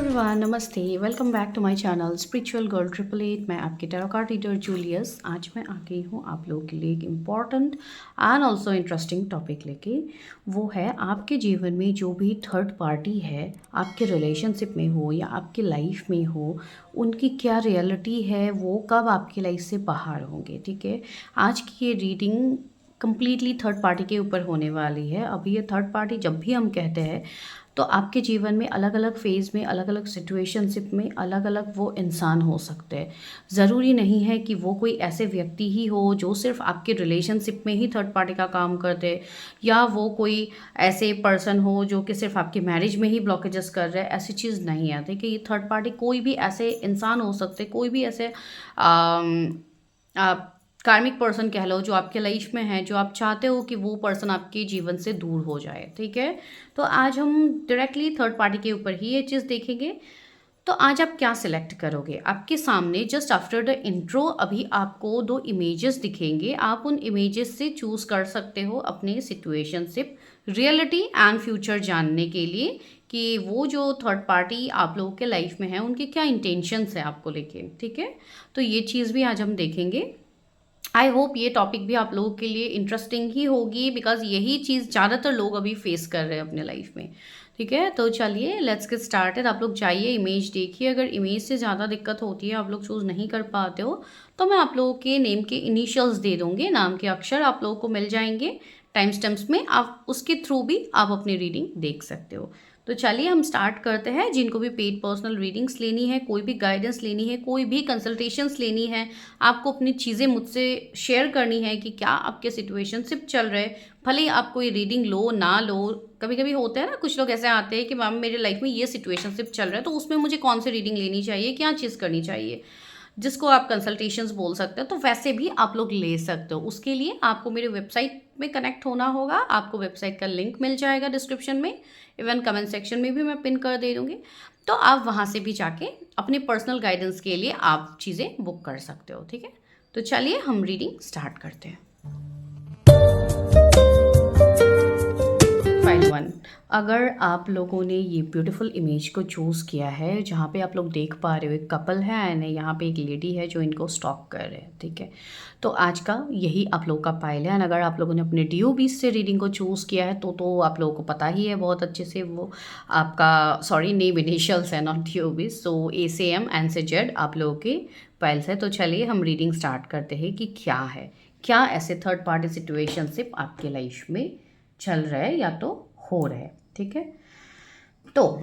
Everyone, नमस्ते। Welcome back to my channel spiritual girl 888। मैं आपकी टैरो कार्ड रीडर जूलियस। आज मैं आ गई हूँ आप लोगों के लिए एक important and also interesting topic लेके। वो है आपके जीवन में जो भी थर्ड पार्टी है, आपके रिलेशनशिप में हो या आपकी लाइफ में हो, उनकी क्या रियलिटी है, वो कब आपकी लाइफ से बाहर होंगे। ठीक है, आज की ये रीडिंग कंप्लीटली थर्ड पार्टी के ऊपर होने वाली है। अभी ये थर्ड पार्टी जब भी हम कहते हैं तो आपके जीवन में अलग अलग फेज़ में, अलग अलग सिचुएशनशिप में अलग अलग वो इंसान हो सकते हैं। ज़रूरी नहीं है कि वो कोई ऐसे व्यक्ति ही हो जो सिर्फ आपके रिलेशनशिप में ही थर्ड पार्टी का काम करते, या वो कोई ऐसे पर्सन हो जो कि सिर्फ आपकी मैरिज में ही ब्लॉकेजेस कर रहे हैं। ऐसी चीज़ नहीं है। देखिए, ये थर्ड पार्टी कोई भी ऐसे इंसान हो सकते, कोई भी ऐसे आप कार्मिक पर्सन कह लो जो आपके लाइफ में है, जो आप चाहते हो कि वो पर्सन आपके जीवन से दूर हो जाए। ठीक है, तो आज हम डायरेक्टली थर्ड पार्टी के ऊपर ही ये चीज़ देखेंगे। तो आज आप क्या सिलेक्ट करोगे? आपके सामने जस्ट आफ्टर द इंट्रो अभी आपको दो इमेजेस दिखेंगे। आप उन इमेजेस से चूज कर सकते हो अपने सिचुएशनशिप, रियलिटी एंड फ्यूचर जानने के लिए कि वो जो थर्ड पार्टी आप लोगों के लाइफ में है उनके क्या इंटेंशंस है आपको लेके। ठीक है, तो ये चीज़ भी आज हम देखेंगे। आई होप ये टॉपिक भी आप लोगों के लिए इंटरेस्टिंग ही होगी, बिकॉज यही चीज़ ज़्यादातर लोग अभी फेस कर रहे हैं अपने लाइफ में। ठीक है, तो चलिए लेट्स गेट स्टार्टेड। आप लोग जाइए, इमेज देखिए। अगर इमेज से ज़्यादा दिक्कत होती है, आप लोग चूज़ नहीं कर पाते हो, तो मैं आप लोगों के नेम के इनिशियल्स दे दूँगी। नाम के अक्षर आप लोगों को मिल जाएंगे टाइम स्टैम्प्स में। आप उसके थ्रू भी आप अपनी रीडिंग देख सकते हो। तो चलिए हम स्टार्ट करते हैं। जिनको भी पेड पर्सनल रीडिंग्स लेनी है, कोई भी गाइडेंस लेनी है, कोई भी कंसल्टेशंस लेनी है, आपको अपनी चीज़ें मुझसे शेयर करनी है कि क्या आपके सिचुएशनशिप चल रहे, भले ही आप कोई रीडिंग लो ना लो। कभी कभी होता है ना, कुछ लोग ऐसे आते हैं कि मैम मेरे लाइफ में ये सिचुएशनशिप चल रहा है, तो उसमें मुझे कौन सी रीडिंग लेनी चाहिए, क्या चीज़ करनी चाहिए, जिसको आप कंसल्टेशंस बोल सकते हो। तो वैसे भी आप लोग ले सकते हो। उसके लिए आपको मेरे वेबसाइट में कनेक्ट होना होगा। आपको वेबसाइट का लिंक मिल जाएगा डिस्क्रिप्शन में, इवन कमेंट सेक्शन में भी मैं पिन कर दे दूँगी। तो आप वहाँ से भी जाके अपने पर्सनल गाइडेंस के लिए आप चीज़ें बुक कर सकते हो। ठीक है, तो चलिए हम रीडिंग स्टार्ट करते हैं। फाइल 1। अगर आप लोगों ने ये ब्यूटीफुल इमेज को चूज़ किया है, जहाँ पे आप लोग देख पा रहे हो एक कपल है एंड यहाँ पे एक लेडी है जो इनको स्टॉक कर रहे हैं। ठीक है, तो आज का यही आप लोगों का पाइल है। एंड अगर आप लोगों ने अपने DO20 से रीडिंग को चूज़ किया है तो आप लोगों को पता ही है बहुत अच्छे से। वो आपका सॉरी नेम इनिशियल्स है, नॉट DO20। सो A से M N से Z आप लोगों के पाइल्स है। तो चलिए हम रीडिंग स्टार्ट करते हैं कि क्या है, क्या ऐसे थर्ड पार्टी सिचुएशनशिप आपके लाइफ में चल रहा है या तो हो रहा है। ठीक है, तो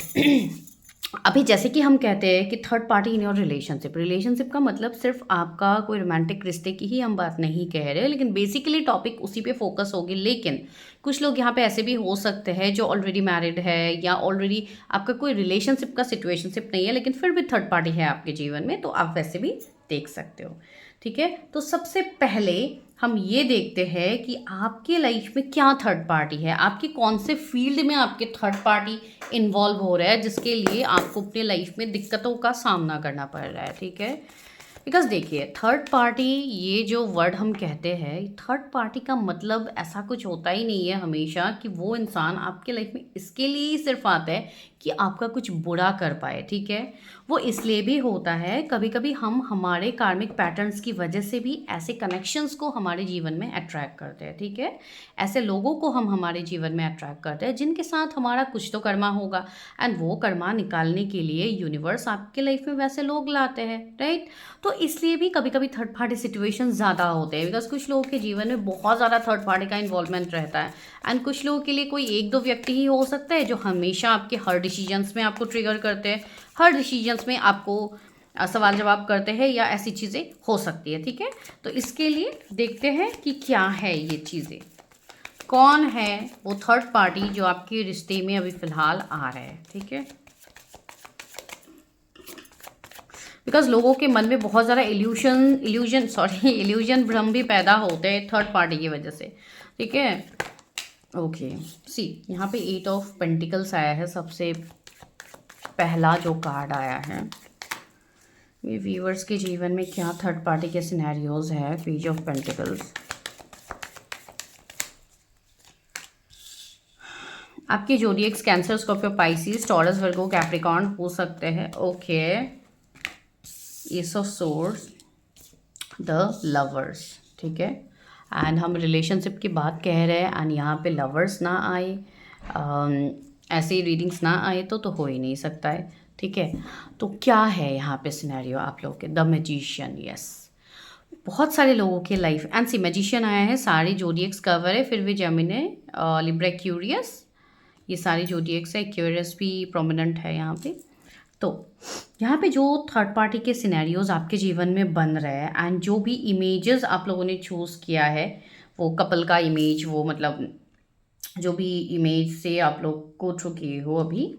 अभी जैसे कि हम कहते हैं कि third party in your relationship का मतलब सिर्फ आपका कोई रोमांटिक रिश्ते की ही हम बात नहीं कह रहे, लेकिन बेसिकली टॉपिक उसी पे फोकस होगी। लेकिन कुछ लोग यहाँ पे ऐसे भी हो सकते हैं जो ऑलरेडी मैरिड है या ऑलरेडी आपका कोई रिलेशनशिप का सिचुएशनशिप नहीं है, लेकिन फिर भी थर्ड पार्टी है आपके जीवन में, तो आप वैसे भी देख सकते हो। ठीक है, तो सबसे पहले हम ये देखते हैं कि आपके लाइफ में क्या थर्ड पार्टी है, आपके कौन से फील्ड में आपके थर्ड पार्टी इन्वॉल्व हो रहा है जिसके लिए आपको अपने लाइफ में दिक्कतों का सामना करना पड़ रहा है। ठीक है, बिकॉज देखिए थर्ड पार्टी ये जो वर्ड हम कहते हैं, थर्ड पार्टी का मतलब ऐसा कुछ होता ही नहीं है हमेशा कि वो इंसान आपके लाइफ में इसके लिए ही सिर्फ आता है कि आपका कुछ बुरा कर पाए। ठीक है, वो इसलिए भी होता है, कभी कभी हम हमारे कार्मिक पैटर्न्स की वजह से भी ऐसे कनेक्शंस को हमारे जीवन में अट्रैक्ट करते हैं। ठीक है, ऐसे लोगों को हम हमारे जीवन में अट्रैक्ट करते हैं जिनके साथ हमारा कुछ तो कर्मा होगा, एंड वो कर्मा निकालने के लिए यूनिवर्स आपके लाइफ में वैसे लोग लाते हैं। राइट, तो इसलिए भी कभी कभी थर्ड पार्टी सिचुएशन ज़्यादा होते हैं, बिकॉज कुछ लोगों के जीवन में बहुत ज़्यादा थर्ड पार्टी का इन्वॉल्वमेंट रहता है। एंड कुछ लोगों के लिए कोई एक दो व्यक्ति ही हो सकता है जो हमेशा आपके हर डिसीजंस में आपको ट्रिगर करते हैं, हर डिसीजंस में आपको सवाल जवाब करते हैं, या ऐसी चीज़ें हो सकती है। ठीक है, तो इसके लिए देखते हैं कि क्या है ये चीज़ें, कौन है वो थर्ड पार्टी जो आपके रिश्ते में अभी फ़िलहाल आ रहा है। ठीक है, बिकॉज लोगों के मन में बहुत ज़्यादा इल्यूजन भ्रम भी पैदा होते हैं थर्ड पार्टी की वजह से। ठीक है, ओके सी यहाँ पे 8 ऑफ पेंटिकल्स आया है, सबसे पहला जो कार्ड आया है। ये व्यूअर्स के जीवन में क्या थर्ड पार्टी के सिनेरियोज है। पेज ऑफ पेंटिकल्स, आपके जोडिएक्स कैंसर, स्कॉर्पियो, पाइसिस, टॉरस, वर्गो, कैप्रिकॉर्न हो सकते हैं। Okay, S of source, the lovers, ठीक है। एंड हम रिलेशनशिप की बात कह रहे हैं एंड यहाँ पे लवर्स ना आए, ऐसे रीडिंग्स ना आए तो हो ही नहीं सकता है, ठीक है। तो क्या है यहाँ पे सिनेरियो आप लोगों के? The magician, yes. बहुत सारे लोगों के लाइफ एंड सी मैजिशियन आया है, सारे जोडिएक्स कवर है, फिर भी जेमिनी, लिब्रा, एक्यूरियस, ये सारे जोडिएक्स है। एक्यूरियस भी प्रोमिनेंट है यहाँ पे। तो यहाँ पे जो थर्ड पार्टी के सिनेरियोज आपके जीवन में बन रहे हैं एंड जो भी इमेजेस आप लोगों ने चूज़ किया है, वो कपल का इमेज, वो मतलब जो भी इमेज से आप लोग को थ्रू किए हो अभी,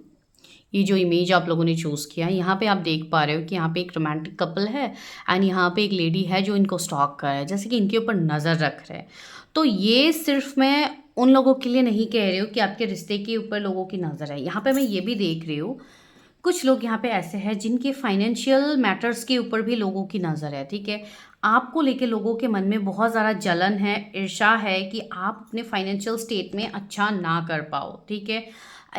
ये जो इमेज आप लोगों ने चूज़ किया है, यहाँ पे आप देख पा रहे हो कि यहाँ पे एक रोमांटिक कपल है एंड यहाँ पे एक लेडी है जो इनको स्टॉक कर रहा है, जैसे कि इनके ऊपर नज़र रख रहे हैं। तो ये सिर्फ मैं उन लोगों के लिए नहीं कह रही हूँ कि आपके रिश्ते के ऊपर लोगों की नज़र है, यहाँ पे मैं ये भी देख रही हूँ कुछ लोग यहाँ पे ऐसे हैं जिनके फाइनेंशियल मैटर्स के ऊपर भी लोगों की नज़र है, ठीक है। आपको लेके लोगों के मन में बहुत ज़्यादा जलन है, ईर्ष्या है कि आप अपने फाइनेंशियल स्टेट में अच्छा ना कर पाओ, ठीक है।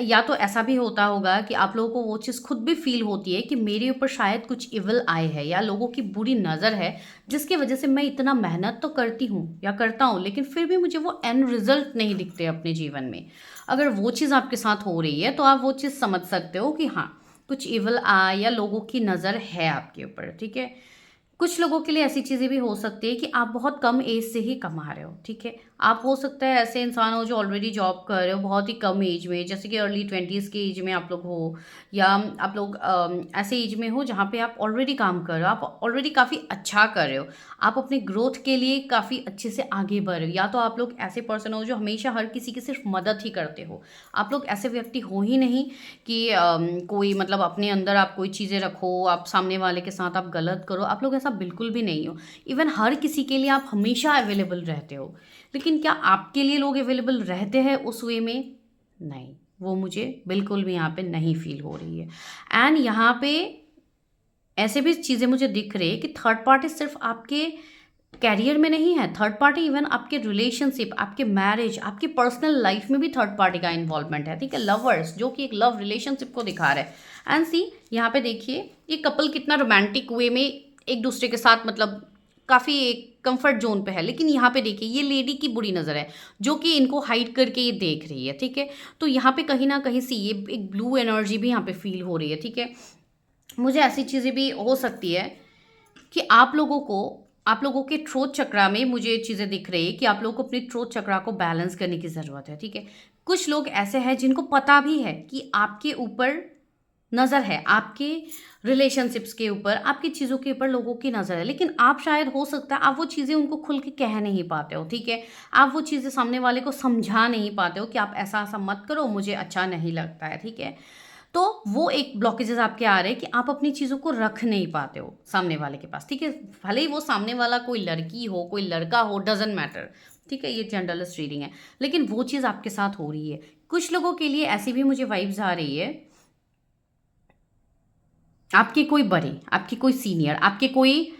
या तो ऐसा भी होता होगा कि आप लोगों को वो चीज़ खुद भी फील होती है कि मेरे ऊपर शायद कुछ इविल आए है या लोगों की बुरी नज़र है, जिसकी वजह से मैं इतना मेहनत तो करती हूँ या करता हूँ लेकिन फिर भी मुझे वो एंड रिजल्ट नहीं दिखते अपने जीवन में। अगर वो चीज़ आपके साथ हो रही है तो आप वो चीज़ समझ सकते हो कि हाँ, कुछ इवल आ या लोगों की नज़र है आपके ऊपर, ठीक है। कुछ लोगों के लिए ऐसी चीज़ें भी हो सकती है कि आप बहुत कम एज से ही कमा रहे हो, ठीक है। आप हो सकता है ऐसे इंसान हो जो ऑलरेडी जॉब कर रहे हो बहुत ही कम एज में, जैसे कि अर्ली 20s के एज में आप लोग हो, या आप लोग ऐसे एज में हो जहाँ पे आप ऑलरेडी काम कर रहे हो, आप ऑलरेडी काफ़ी अच्छा कर रहे हो, आप अपने ग्रोथ के लिए काफ़ी अच्छे से आगे बढ़ रहे हो। या तो आप लोग ऐसे पर्सन हो जो हमेशा हर किसी की सिर्फ मदद ही करते हो। आप लोग ऐसे व्यक्ति हो ही नहीं कि कोई मतलब अपने अंदर आप कोई चीज़ें रखो, आप सामने वाले के साथ आप गलत करो, आप लोग ऐसा बिल्कुल भी नहीं हो। इवन हर किसी के लिए आप हमेशा अवेलेबल रहते हो, लेकिन क्या आपके लिए लोग अवेलेबल रहते हैं उस वे में? नहीं, वो मुझे बिल्कुल भी यहाँ पे नहीं फील हो रही है। एंड यहाँ पे ऐसे भी चीज़ें मुझे दिख रही है कि थर्ड पार्टी सिर्फ आपके कैरियर में नहीं है, थर्ड पार्टी इवन आपके रिलेशनशिप, आपके मैरिज, आपकी पर्सनल लाइफ में भी थर्ड पार्टी का इन्वॉल्वमेंट है, ठीक है। लवर्स जो कि एक लव रिलेशनशिप को दिखा रहा है। एंड सी यहाँ पे देखिए ये कपल कितना रोमांटिक वे में एक दूसरे के साथ मतलब काफ़ी एक कंफर्ट जोन पे है, लेकिन यहाँ पे देखिए ये लेडी की बुरी नज़र है जो कि इनको हाइड करके ये देख रही है, ठीक है। तो यहाँ पे कहीं ना कहीं सी ये एक ब्लू एनर्जी भी यहाँ पे फील हो रही है, ठीक है। मुझे ऐसी चीज़ें भी हो सकती है कि आप लोगों के थ्रोट चक्रा में मुझे चीज़ें दिख रही है कि आप लोगों को अपनी थ्रोट चक्रा को बैलेंस करने की ज़रूरत है, ठीक है। कुछ लोग ऐसे हैं जिनको पता भी है कि आपके ऊपर नज़र है, आपके रिलेशनशिप्स के ऊपर, आपकी चीज़ों के ऊपर लोगों की नज़र है, लेकिन आप शायद हो सकता है आप वो चीज़ें उनको खुल के कह नहीं पाते हो, ठीक है। आप वो चीज़ें सामने वाले को समझा नहीं पाते हो कि आप ऐसा ऐसा मत करो, मुझे अच्छा नहीं लगता है, ठीक है। तो वो एक ब्लॉकेजेस आपके आ रहे हैं कि आप अपनी चीज़ों को रख नहीं पाते हो सामने वाले के पास, ठीक है। भले ही वो सामने वाला कोई लड़की हो, कोई लड़का हो, डजेंट मैटर, ठीक है, ये जनरलिस्ट रीडिंग है, लेकिन वो चीज़ आपके साथ हो रही है। कुछ लोगों के लिए ऐसी भी मुझे वाइब्स आ रही है, आपके कोई बड़े, आपके कोई सीनियर, आपके कोई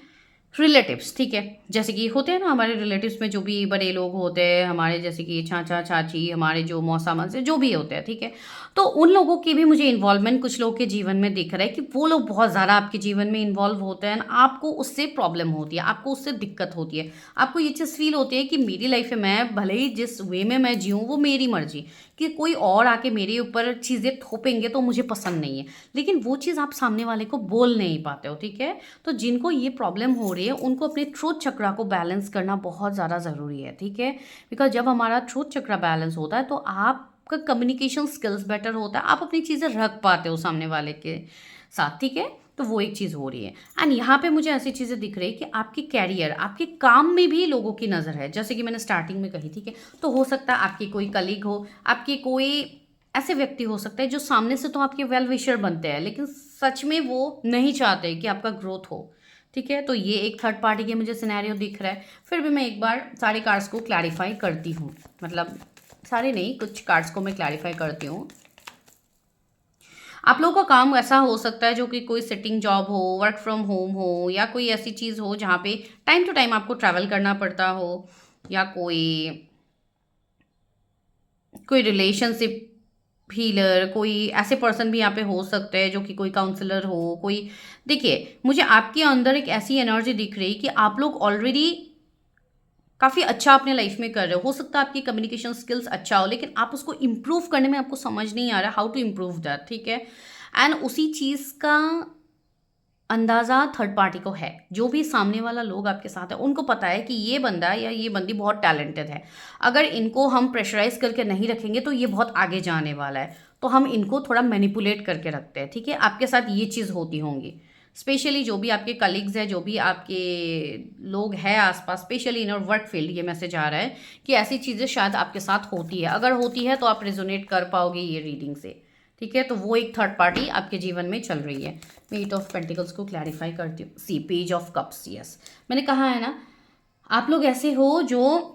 रिलेटिव्स, ठीक है। जैसे कि होते हैं ना हमारे रिलेटिव्स में जो भी बड़े लोग होते हैं हमारे, जैसे कि चाचा चाची, हमारे जो मौसा मासी जो भी होते हैं, ठीक है। तो उन लोगों की भी मुझे इन्वॉल्वमेंट कुछ लोग के जीवन में दिख रहा है कि वो लोग बहुत ज़्यादा आपके जीवन में इन्वॉल्व होते हैं, आपको उससे प्रॉब्लम होती है, आपको उससे दिक्कत होती है, आपको ये चीज़ फील होती है कि मेरी लाइफ में मैं भले ही जिस वे में मैं जीऊँ वो मेरी मर्जी, कि कोई और आके मेरे ऊपर चीज़ें थोपेंगे तो मुझे पसंद नहीं है, लेकिन वो चीज़ आप सामने वाले को बोल नहीं पाते हो, ठीक है। तो जिनको ये प्रॉब्लम हो रही है उनको अपने ट्रूथ चक्रा को बैलेंस करना बहुत ज़्यादा ज़रूरी है, ठीक है। बिकॉज जब हमारा ट्रूथ चक्रा बैलेंस होता है तो आपका कम्युनिकेशन स्किल्स बेटर होता है, आप अपनी चीज़ें रख पाते हो सामने वाले के साथ, ठीक है। तो वो एक चीज़ हो रही है। एंड यहाँ पे मुझे ऐसी चीज़ें दिख रही है कि आपके कैरियर, आपके काम में भी लोगों की नज़र है, जैसे कि मैंने स्टार्टिंग में कही, ठीक है। तो हो सकता है आपकी कोई कलीग हो, आपके कोई ऐसे व्यक्ति हो सकते हैं जो सामने से तो आपके वेल विशर बनते हैं लेकिन सच में वो नहीं चाहते कि आपका ग्रोथ हो, ठीक है। तो ये एक थर्ड पार्टी के मुझे सिनेरियो दिख रहा है। फिर भी मैं एक बार सारे कार्ड्स को क्लैरिफाई करती हूँ, मतलब सारे नहीं, कुछ कार्ड्स को मैं क्लैरिफाई करती हूँ। आप लोगों का काम ऐसा हो सकता है जो कि कोई सिटिंग जॉब हो, वर्क फ्रॉम होम हो, या कोई ऐसी चीज़ हो जहाँ पे टाइम टू टाइम आपको ट्रैवल करना पड़ता हो, या कोई रिलेशनशिप हीलर, कोई ऐसे पर्सन भी यहाँ पे हो सकते हैं जो कि कोई काउंसलर हो, कोई। देखिए, मुझे आपके अंदर एक ऐसी एनर्जी दिख रही कि आप लोग ऑलरेडी काफ़ी अच्छा अपने लाइफ में कर रहे हो सकता है आपकी कम्युनिकेशन स्किल्स अच्छा हो, लेकिन आप उसको इम्प्रूव करने में आपको समझ नहीं आ रहा हाउ टू इम्प्रूव दैट, ठीक है। एंड उसी चीज़ का अंदाज़ा थर्ड पार्टी को है, जो भी सामने वाला लोग आपके साथ है उनको पता है कि ये बंदा या ये बंदी बहुत टैलेंटेड है। अगर इनको हम प्रेशराइज करके नहीं रखेंगे तो ये बहुत आगे जाने वाला है, तो हम इनको थोड़ा मैनिपुलेट करके रखते हैं, ठीक है। आपके साथ ये चीज़ होती होंगी, स्पेशली जो भी आपके कलीग्स हैं, जो भी आपके लोग हैं आसपास, स्पेशली इन वर्क फील्ड, ये मैसेज आ रहा है कि ऐसी चीज़ें शायद आपके साथ होती है। अगर होती है तो आप रेजोनेट कर पाओगे ये रीडिंग से, ठीक है। तो वो एक थर्ड पार्टी आपके जीवन में चल रही है। मैं एट ऑफ पेंटिकल्स को क्लैरिफाई करती हूँ। सी पेज ऑफ कप्स, यस, मैंने कहा है ना, आप लोग ऐसे हो जो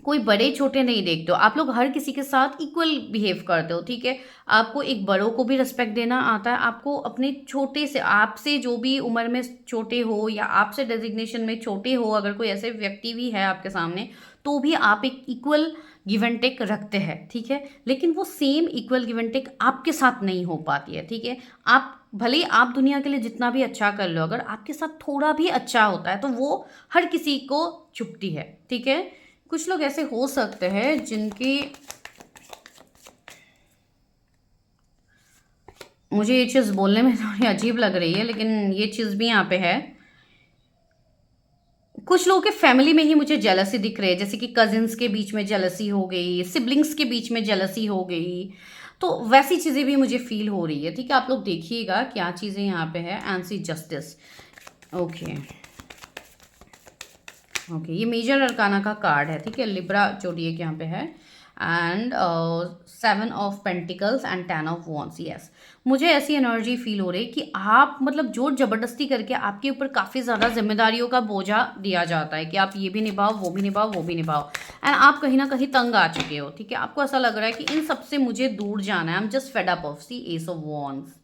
कोई बड़े छोटे नहीं देखते हो, आप लोग हर किसी के साथ इक्वल बिहेव करते हो, ठीक है। आपको एक बड़ों को भी रिस्पेक्ट देना आता है, आपको अपने छोटे से, आपसे जो भी उम्र में छोटे हो या आपसे डेजिग्नेशन में छोटे हो, अगर कोई ऐसे व्यक्ति भी है आपके सामने, तो भी आप एक इक्वल गिव एंड टेक रखते हैं, ठीक है। लेकिन वो same equal give and take आपके साथ नहीं हो पाती है, ठीक है। आप भले ही आप दुनिया के लिए जितना भी अच्छा कर लो, अगर आपके साथ थोड़ा भी अच्छा होता है तो वो हर किसी को चुभती है, ठीक है। कुछ लोग ऐसे हो सकते हैं जिनकी, मुझे ये चीज़ बोलने में थोड़ी अजीब लग रही है लेकिन ये चीज़ भी यहाँ पे है, कुछ लोगों के फैमिली में ही मुझे जेलसी दिख रही है, जैसे कि कजिन्स के बीच में जेलसी हो गई, सिबलिंग्स के बीच में जेलसी हो गई, तो वैसी चीज़ें भी मुझे फील हो रही है, ठीक है। आप लोग देखिएगा क्या चीज़ें यहाँ पे है। एंसी जस्टिस, ओके ओके, ये मेजर अरकाना का कार्ड है, ठीक है। लिब्रा जोडिएक यहाँ पे है, and 7 of pentacles and 10 of wands, yes. मुझे ऐसी एनर्जी फील हो रही कि आप मतलब जोर जबरदस्ती करके आपके ऊपर काफ़ी ज़्यादा जिम्मेदारियों का बोझा दिया जाता है कि आप ये भी निभाओ, वो भी निभाओ, वो भी निभाओ, एंड आप कहीं ना कहीं तंग आ चुके हो, ठीक है। आपको ऐसा लग रहा है कि इन सब से मुझे दूर जाना है, I am just fed up of see ace of wands.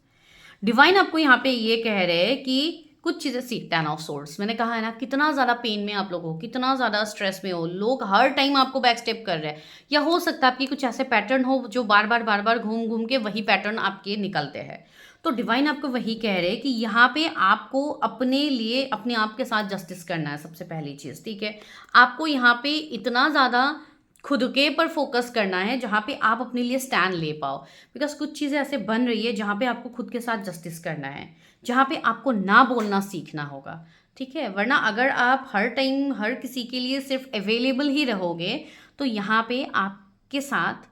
Divine आपको यहाँ पे ये कह रहे हैं कि कुछ चीज़ें सी 10 ऑफ सोर्ड्स, मैंने कहा है ना, कितना ज़्यादा पेन में आप लोग हो, कितना ज़्यादा स्ट्रेस में हो, लोग हर टाइम आपको बैक स्टेप कर रहे हैं, या हो सकता है आपकी कुछ ऐसे पैटर्न हो जो बार बार घूम घूम के वही पैटर्न आपके निकलते हैं। तो डिवाइन आपको वही कह रहे हैं कि यहाँ पे आपको अपने लिए अपने आप के साथ जस्टिस करना है, सबसे पहली चीज़, ठीक है। आपको यहाँ पे इतना ज़्यादा खुद के पर फोकस करना है जहाँ पे आप अपने लिए स्टैंड ले पाओ, बिकॉज कुछ चीज़ें ऐसे बन रही है जहाँ पे आपको खुद के साथ जस्टिस करना है, जहाँ पे आपको ना बोलना सीखना होगा, ठीक है। वरना अगर आप हर टाइम हर किसी के लिए सिर्फ अवेलेबल ही रहोगे तो यहाँ पे आपके साथ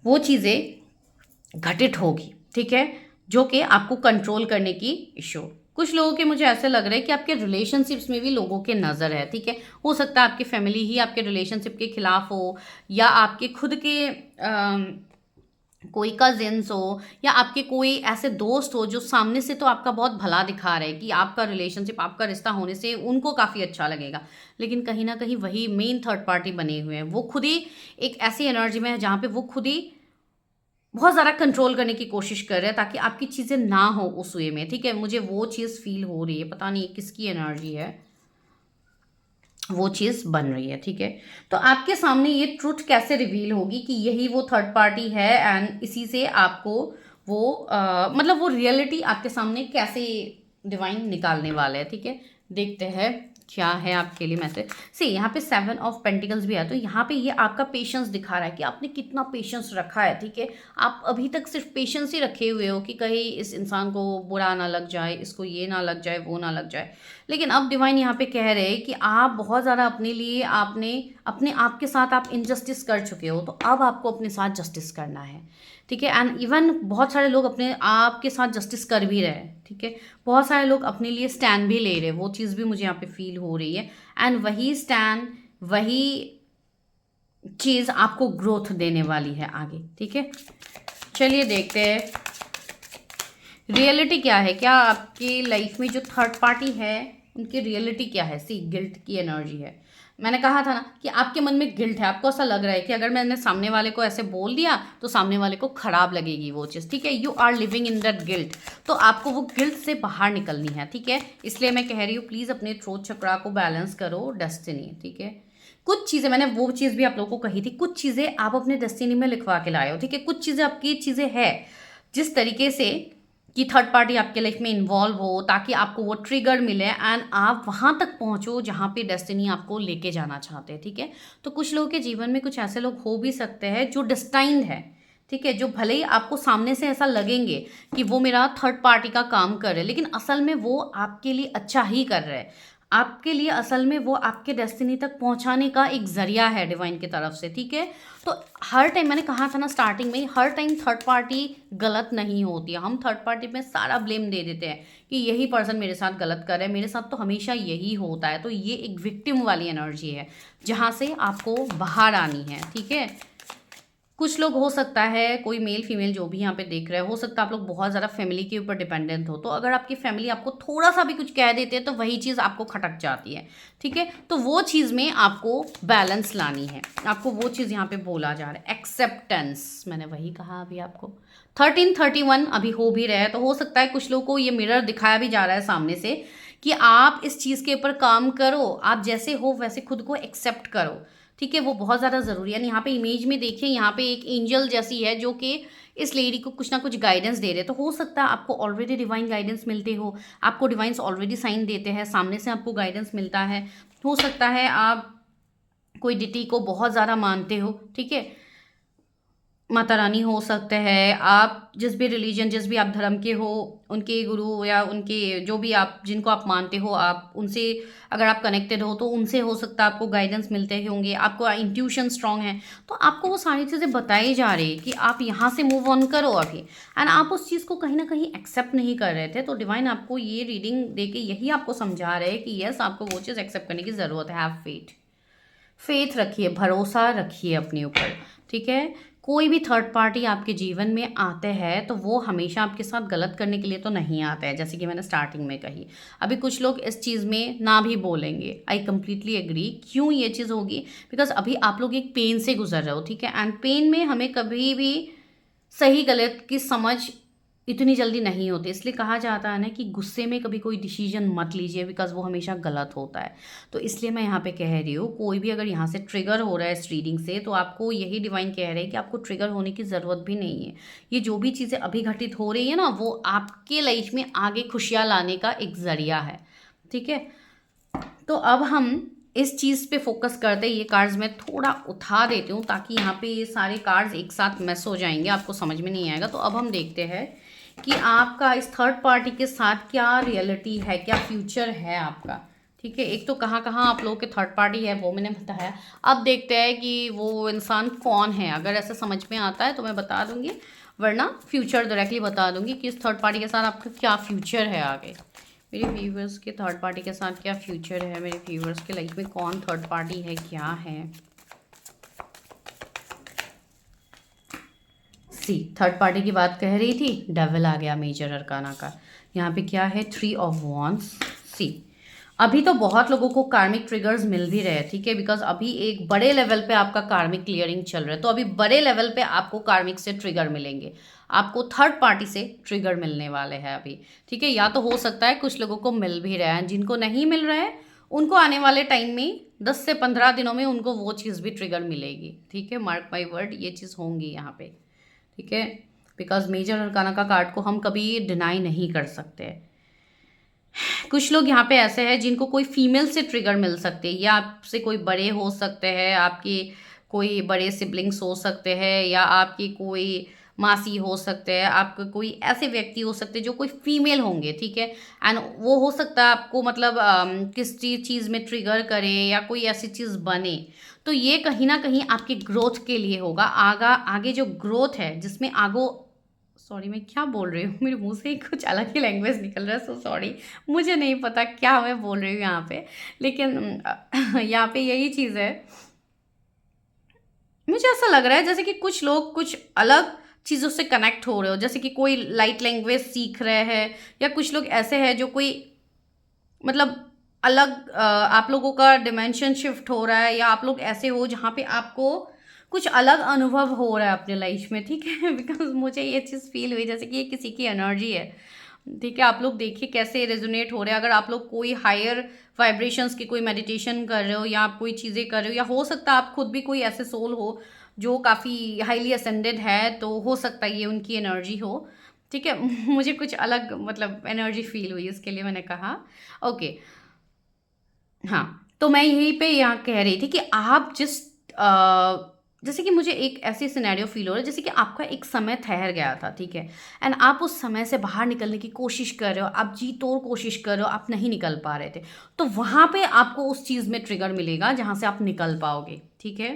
वो चीज़ें घटित होगी, ठीक है, जो कि आपको कंट्रोल करने की इशू। कुछ लोगों के मुझे ऐसे लग रहा है कि आपके रिलेशनशिप्स में भी लोगों के नज़र है, ठीक है। हो सकता है आपकी फैमिली ही आपके रिलेशनशिप के खिलाफ हो, या आपके खुद के कोई कजिन्स हो, या आपके कोई ऐसे दोस्त हो जो सामने से तो आपका बहुत भला दिखा रहे हैं कि आपका रिलेशनशिप, आपका रिश्ता होने से उनको काफ़ी अच्छा लगेगा, लेकिन कहीं ना कहीं वही मेन थर्ड पार्टी बने हुए हैं, वो खुद ही एक ऐसी एनर्जी में है जहाँ पे वो खुद ही बहुत ज़्यादा कंट्रोल करने की कोशिश कर रहे हैं ताकि आपकी चीज़ें ना हो उस वे में, ठीक है। मुझे वो चीज़ फील हो रही है, पता नहीं किसकी एनर्जी है, वो चीज़ बन रही है, ठीक है। तो आपके सामने ये ट्रुथ कैसे रिवील होगी कि यही वो थर्ड पार्टी है, एंड इसी से आपको वो मतलब वो रियलिटी आपके सामने कैसे डिवाइन निकालने वाले हैं, ठीक है। देखते हैं क्या है आपके लिए मैसेज। सी यहाँ पे 7 ऑफ पेंटिकल्स भी है, तो यहाँ पे ये आपका पेशेंस दिखा रहा है कि आपने कितना पेशेंस रखा है, ठीक है। आप अभी तक सिर्फ पेशेंस ही रखे हुए हो कि कहीं इस इंसान को बुरा ना लग जाए, इसको ये ना लग जाए, वो ना लग जाए, लेकिन अब डिवाइन यहाँ पे कह रहे हैं कि आप बहुत ज़्यादा अपने लिए, आपने अपने आप के साथ आप इनजस्टिस कर चुके हो, तो अब आपको अपने साथ जस्टिस करना है, ठीक है। एंड इवन बहुत सारे लोग अपने आप के साथ जस्टिस कर भी रहे हैं, ठीक है। बहुत सारे लोग अपने लिए स्टैंड भी ले रहे हैं, वो चीज़ भी मुझे यहाँ पे फील हो रही है, एंड वही स्टैंड, वही चीज़ आपको ग्रोथ देने वाली है आगे, ठीक है। चलिए देखते हैं रियलिटी क्या है, क्या आपकी लाइफ में जो थर्ड पार्टी है उनकी रियलिटी क्या है। सी गिल्ट की एनर्जी है, मैंने कहा था ना कि आपके मन में गिल्ट है, आपको ऐसा लग रहा है कि अगर मैंने सामने वाले को ऐसे बोल दिया तो सामने वाले को खराब लगेगी वो चीज़, ठीक है। You are living in that guilt, तो आपको वो गिल्ट से बाहर निकलनी है, ठीक है। इसलिए मैं कह रही हूँ प्लीज़ अपने थ्रोट चक्रा को बैलेंस करो, डेस्टिनी, ठीक है। कुछ चीज़ें मैंने वो चीज़ भी आप लोगों को कही थी, कुछ चीज़ें आप अपने डेस्टिनी में लिखवा के लाए हो, ठीक है। कुछ चीज़ें आपकी चीज़ें है जिस तरीके से कि थर्ड पार्टी आपके लाइफ में इन्वॉल्व हो, ताकि आपको वो ट्रिगर मिले एंड आप वहाँ तक पहुँचो जहाँ पे डेस्टिनी आपको लेके जाना चाहते हैं, ठीक है। तो कुछ लोगों के जीवन में कुछ ऐसे लोग हो भी सकते हैं जो डेस्टाइंड है, ठीक है, जो भले ही आपको सामने से ऐसा लगेंगे कि वो मेरा थर्ड पार्टी का काम कर रहे हैं, लेकिन असल में वो आपके लिए अच्छा ही कर रहे हैं। आपके लिए असल में वो आपके डेस्टिनी तक पहुंचाने का एक जरिया है डिवाइन की तरफ से, ठीक है। तो हर टाइम मैंने कहा था ना स्टार्टिंग में ही, हर टाइम थर्ड पार्टी गलत नहीं होती है। हम थर्ड पार्टी में सारा ब्लेम दे देते हैं कि यही पर्सन मेरे साथ गलत कर रहा है, मेरे साथ तो हमेशा यही होता है। तो ये एक विक्टिम वाली एनर्जी है जहाँ से आपको बाहर आनी है, ठीक है। कुछ लोग हो सकता है, कोई मेल फीमेल जो भी यहाँ पे देख रहे हैं, हो सकता है आप लोग बहुत ज़्यादा फैमिली के ऊपर डिपेंडेंट हो। तो अगर आपकी फैमिली आपको थोड़ा सा भी कुछ कह देते हैं तो वही चीज़ आपको खटक जाती है, ठीक है। तो वो चीज़ में आपको बैलेंस लानी है, आपको वो चीज़ यहाँ पे बोला जा रहा है, एक्सेप्टेंस। मैंने वही कहा अभी आपको 1331 अभी हो भी रहा है। तो हो सकता है कुछ लोगों को ये मिरर दिखाया भी जा रहा है सामने से कि आप इस चीज़ के ऊपर काम करो, आप जैसे हो वैसे खुद को एक्सेप्ट करो, ठीक है। वो बहुत ज़्यादा ज़रूरी है। यहाँ पे इमेज में देखिए, यहाँ पे एक एंजल जैसी है जो कि इस लेडी को कुछ ना कुछ गाइडेंस दे रहे। तो हो सकता है आपको ऑलरेडी डिवाइन गाइडेंस मिलते हो, आपको डिवाइंस ऑलरेडी साइन देते हैं, सामने से आपको गाइडेंस मिलता है। हो सकता है आप कोई डिटी को बहुत ज़्यादा मानते हो, ठीक है, माता रानी हो सकते हैं, आप जिस भी रिलीजन, जिस भी आप धर्म के हो, उनके गुरु या उनके जो भी आप जिनको आप मानते हो, आप उनसे अगर आप कनेक्टेड हो तो उनसे हो सकता है आपको गाइडेंस मिलते होंगे, आपको इंट्यूशन स्ट्रांग है। तो आपको वो सारी चीज़ें बताई जा रही है कि आप यहाँ से मूव ऑन करो अभी, एंड आप उस चीज़ को कहीं ना कहीं एक्सेप्ट नहीं कर रहे थे। तो डिवाइन आपको ये रीडिंग दे के यही आपको समझा रहे हैं कि यस, आपको वो चीज़ एक्सेप्ट करने की ज़रूरत है। हैव फेथ, फेथ रखिए, भरोसा रखिए अपने ऊपर, ठीक है। कोई भी थर्ड पार्टी आपके जीवन में आते हैं तो वो हमेशा आपके साथ गलत करने के लिए तो नहीं आता है, जैसे कि मैंने स्टार्टिंग में कही। अभी कुछ लोग इस चीज़ में ना भी बोलेंगे, आई कंप्लीटली एग्री। क्यों ये चीज़ होगी? बिकॉज अभी आप लोग एक पेन से गुजर रहे हो, ठीक है, एंड पेन में हमें कभी भी सही गलत की समझ इतनी जल्दी नहीं होती। इसलिए कहा जाता है ना कि गुस्से में कभी कोई डिसीजन मत लीजिए, बिकॉज वो हमेशा गलत होता है। तो इसलिए मैं यहाँ पे कह रही हूँ, कोई भी अगर यहाँ से ट्रिगर हो रहा है इस रीडिंग से, तो आपको यही डिवाइन कह रहे हैं कि आपको ट्रिगर होने की ज़रूरत भी नहीं है। ये जो भी चीज़ें अभी घटित हो रही है ना, वो आपके लाइफ में आगे खुशियाँ लाने का एक ज़रिया है, ठीक है। तो अब हम इस चीज़ पे फोकस करते हैं। ये कार्ड्स मैं थोड़ा उठा देती हूँ ताकि यहाँ पे ये सारे कार्ड्स एक साथ मिस हो जाएंगे, आपको समझ में नहीं आएगा। तो अब हम देखते हैं कि आपका इस थर्ड पार्टी के साथ क्या रियलिटी है, क्या फ्यूचर है आपका, ठीक है। एक तो कहाँ कहाँ आप लोगों के थर्ड पार्टी है वो मैंने बताया। अब देखते हैं कि वो इंसान कौन है। अगर ऐसा समझ में आता है तो मैं बता दूंगी, वरना फ्यूचर डायरेक्टली बता दूंगी कि इस थर्ड पार्टी के साथ आपका क्या फ्यूचर है आगे। मेरे व्यूवर्स के थर्ड पार्टी के साथ क्या फ्यूचर है, मेरे व्यूवर्स के लाइफ में कौन थर्ड पार्टी है, क्या है। सी, थर्ड पार्टी की बात कह रही थी, डेविल आ गया मेजर अरकाना का। यहाँ पे क्या है, 3 ऑफ वॉन्ड्स। सी, अभी तो बहुत लोगों को कार्मिक ट्रिगर्स मिल भी रहे हैं, ठीक है, बिकॉज अभी एक बड़े लेवल पे आपका कार्मिक क्लियरिंग चल रहा है। तो अभी बड़े लेवल पे आपको कार्मिक से ट्रिगर मिलेंगे, आपको थर्ड पार्टी से ट्रिगर मिलने वाले हैं अभी, ठीक है। या तो हो सकता है कुछ लोगों को मिल भी रहा है, जिनको नहीं मिल रहा है उनको आने वाले टाइम में 10 से 15 दिनों में उनको वो चीज़ भी ट्रिगर मिलेगी, ठीक है। मार्क माई वर्ड, ये चीज़ होंगी यहाँ पे, ठीक है। बिकॉज मेजर अरकाना का कार्ड को हम कभी डिनाई नहीं कर सकते। कुछ लोग यहाँ पे ऐसे हैं जिनको कोई फीमेल से ट्रिगर मिल सकते हैं, या आपसे कोई बड़े हो सकते हैं, आपके कोई बड़े सिबलिंग्स हो सकते हैं, या आपकी कोई मासी हो सकते हैं, आपके कोई ऐसे व्यक्ति हो सकते हैं जो कोई फीमेल होंगे, ठीक है। एंड वो हो सकता है आपको मतलब किस चीज़ में ट्रिगर करे या कोई ऐसी चीज़ बने। तो ये कहीं ना कहीं आपकी ग्रोथ के लिए होगा। आगे जो ग्रोथ है जिसमें आगो, सॉरी मैं क्या बोल रही हूँ, मेरे मुंह से कुछ अलग ही लैंग्वेज निकल रहा है, सो सॉरी। मुझे नहीं पता क्या मैं बोल रही हूँ यहाँ पे, लेकिन यहाँ पे यही चीज़ है। मुझे ऐसा लग रहा है जैसे कि कुछ लोग कुछ अलग चीज़ों से कनेक्ट हो रहे हो, जैसे कि कोई लाइट लैंग्वेज सीख रहे हैं, या कुछ लोग ऐसे हैं जो कोई मतलब अलग आप लोगों का डिमेंशन शिफ्ट हो रहा है, या आप लोग ऐसे हो जहाँ पे आपको कुछ अलग अनुभव हो रहा है अपने लाइफ में, ठीक है। बिकॉज मुझे ये चीज़ फील हुई जैसे कि ये किसी की एनर्जी है। ठीक है, आप लोग देखिए कैसे रेजोनेट हो रहे हैं। अगर आप लोग कोई हायर वाइब्रेशंस की कोई मेडिटेशन कर रहे हो या आप कोई चीज़ें कर रहे हो, या हो सकता है आप खुद भी कोई ऐसे सोल हो जो काफ़ी हाईली असेंडेड है, तो हो सकता है ये उनकी एनर्जी हो। ठीक है मुझे कुछ अलग मतलब एनर्जी फील हुई, इसके लिए मैंने कहा। ओके, हाँ, तो मैं यहीं पे यहाँ कह रही थी कि आप जैसे कि मुझे एक ऐसी सिनेरियो फील हो रहा है जैसे कि आपका एक समय ठहर गया था, ठीक है, एंड आप उस समय से बाहर निकलने की कोशिश कर रहे हो, आप जी तोड़ कोशिश कर रहे हो, आप नहीं निकल पा रहे थे। तो वहाँ पे आपको उस चीज़ में ट्रिगर मिलेगा जहाँ से आप निकल पाओगे, ठीक है।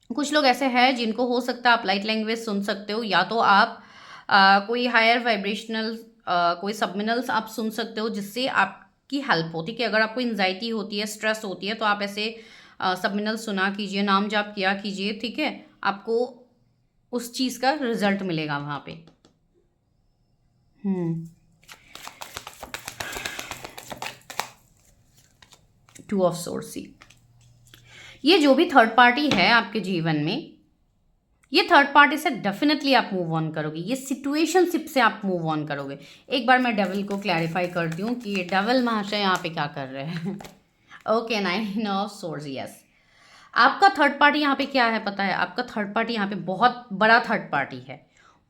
कुछ लोग ऐसे हैं जिनको हो सकता है आप लाइट लैंग्वेज सुन सकते हो, या तो आप कोई हायर वाइब्रेशनल कोई सबमिनल्स आप सुन सकते हो जिससे आपकी हेल्प हो, ठीक है। अगर आपको एंजाइटी होती है, स्ट्रेस होती है, तो आप ऐसे सबमिनल सुना कीजिए, नाम जाप किया कीजिए, ठीक है। आपको उस चीज़ का रिजल्ट मिलेगा वहाँ पे। टू ऑफ सोर्स, सी, ये जो भी थर्ड पार्टी है आपके जीवन में, ये थर्ड पार्टी से डेफिनेटली आप मूव ऑन करोगे, ये सिचुएशनशिप से आप मूव ऑन करोगे। एक बार मैं डेविल को क्लैरिफाई करती हूँ कि ये डेविल महाशय यहाँ पे क्या कर रहे हैं ओके, 9 ऑफ सोर्स, यस। आपका थर्ड पार्टी यहाँ पे क्या है पता है? आपका थर्ड पार्टी यहाँ पे बहुत बड़ा थर्ड पार्टी है।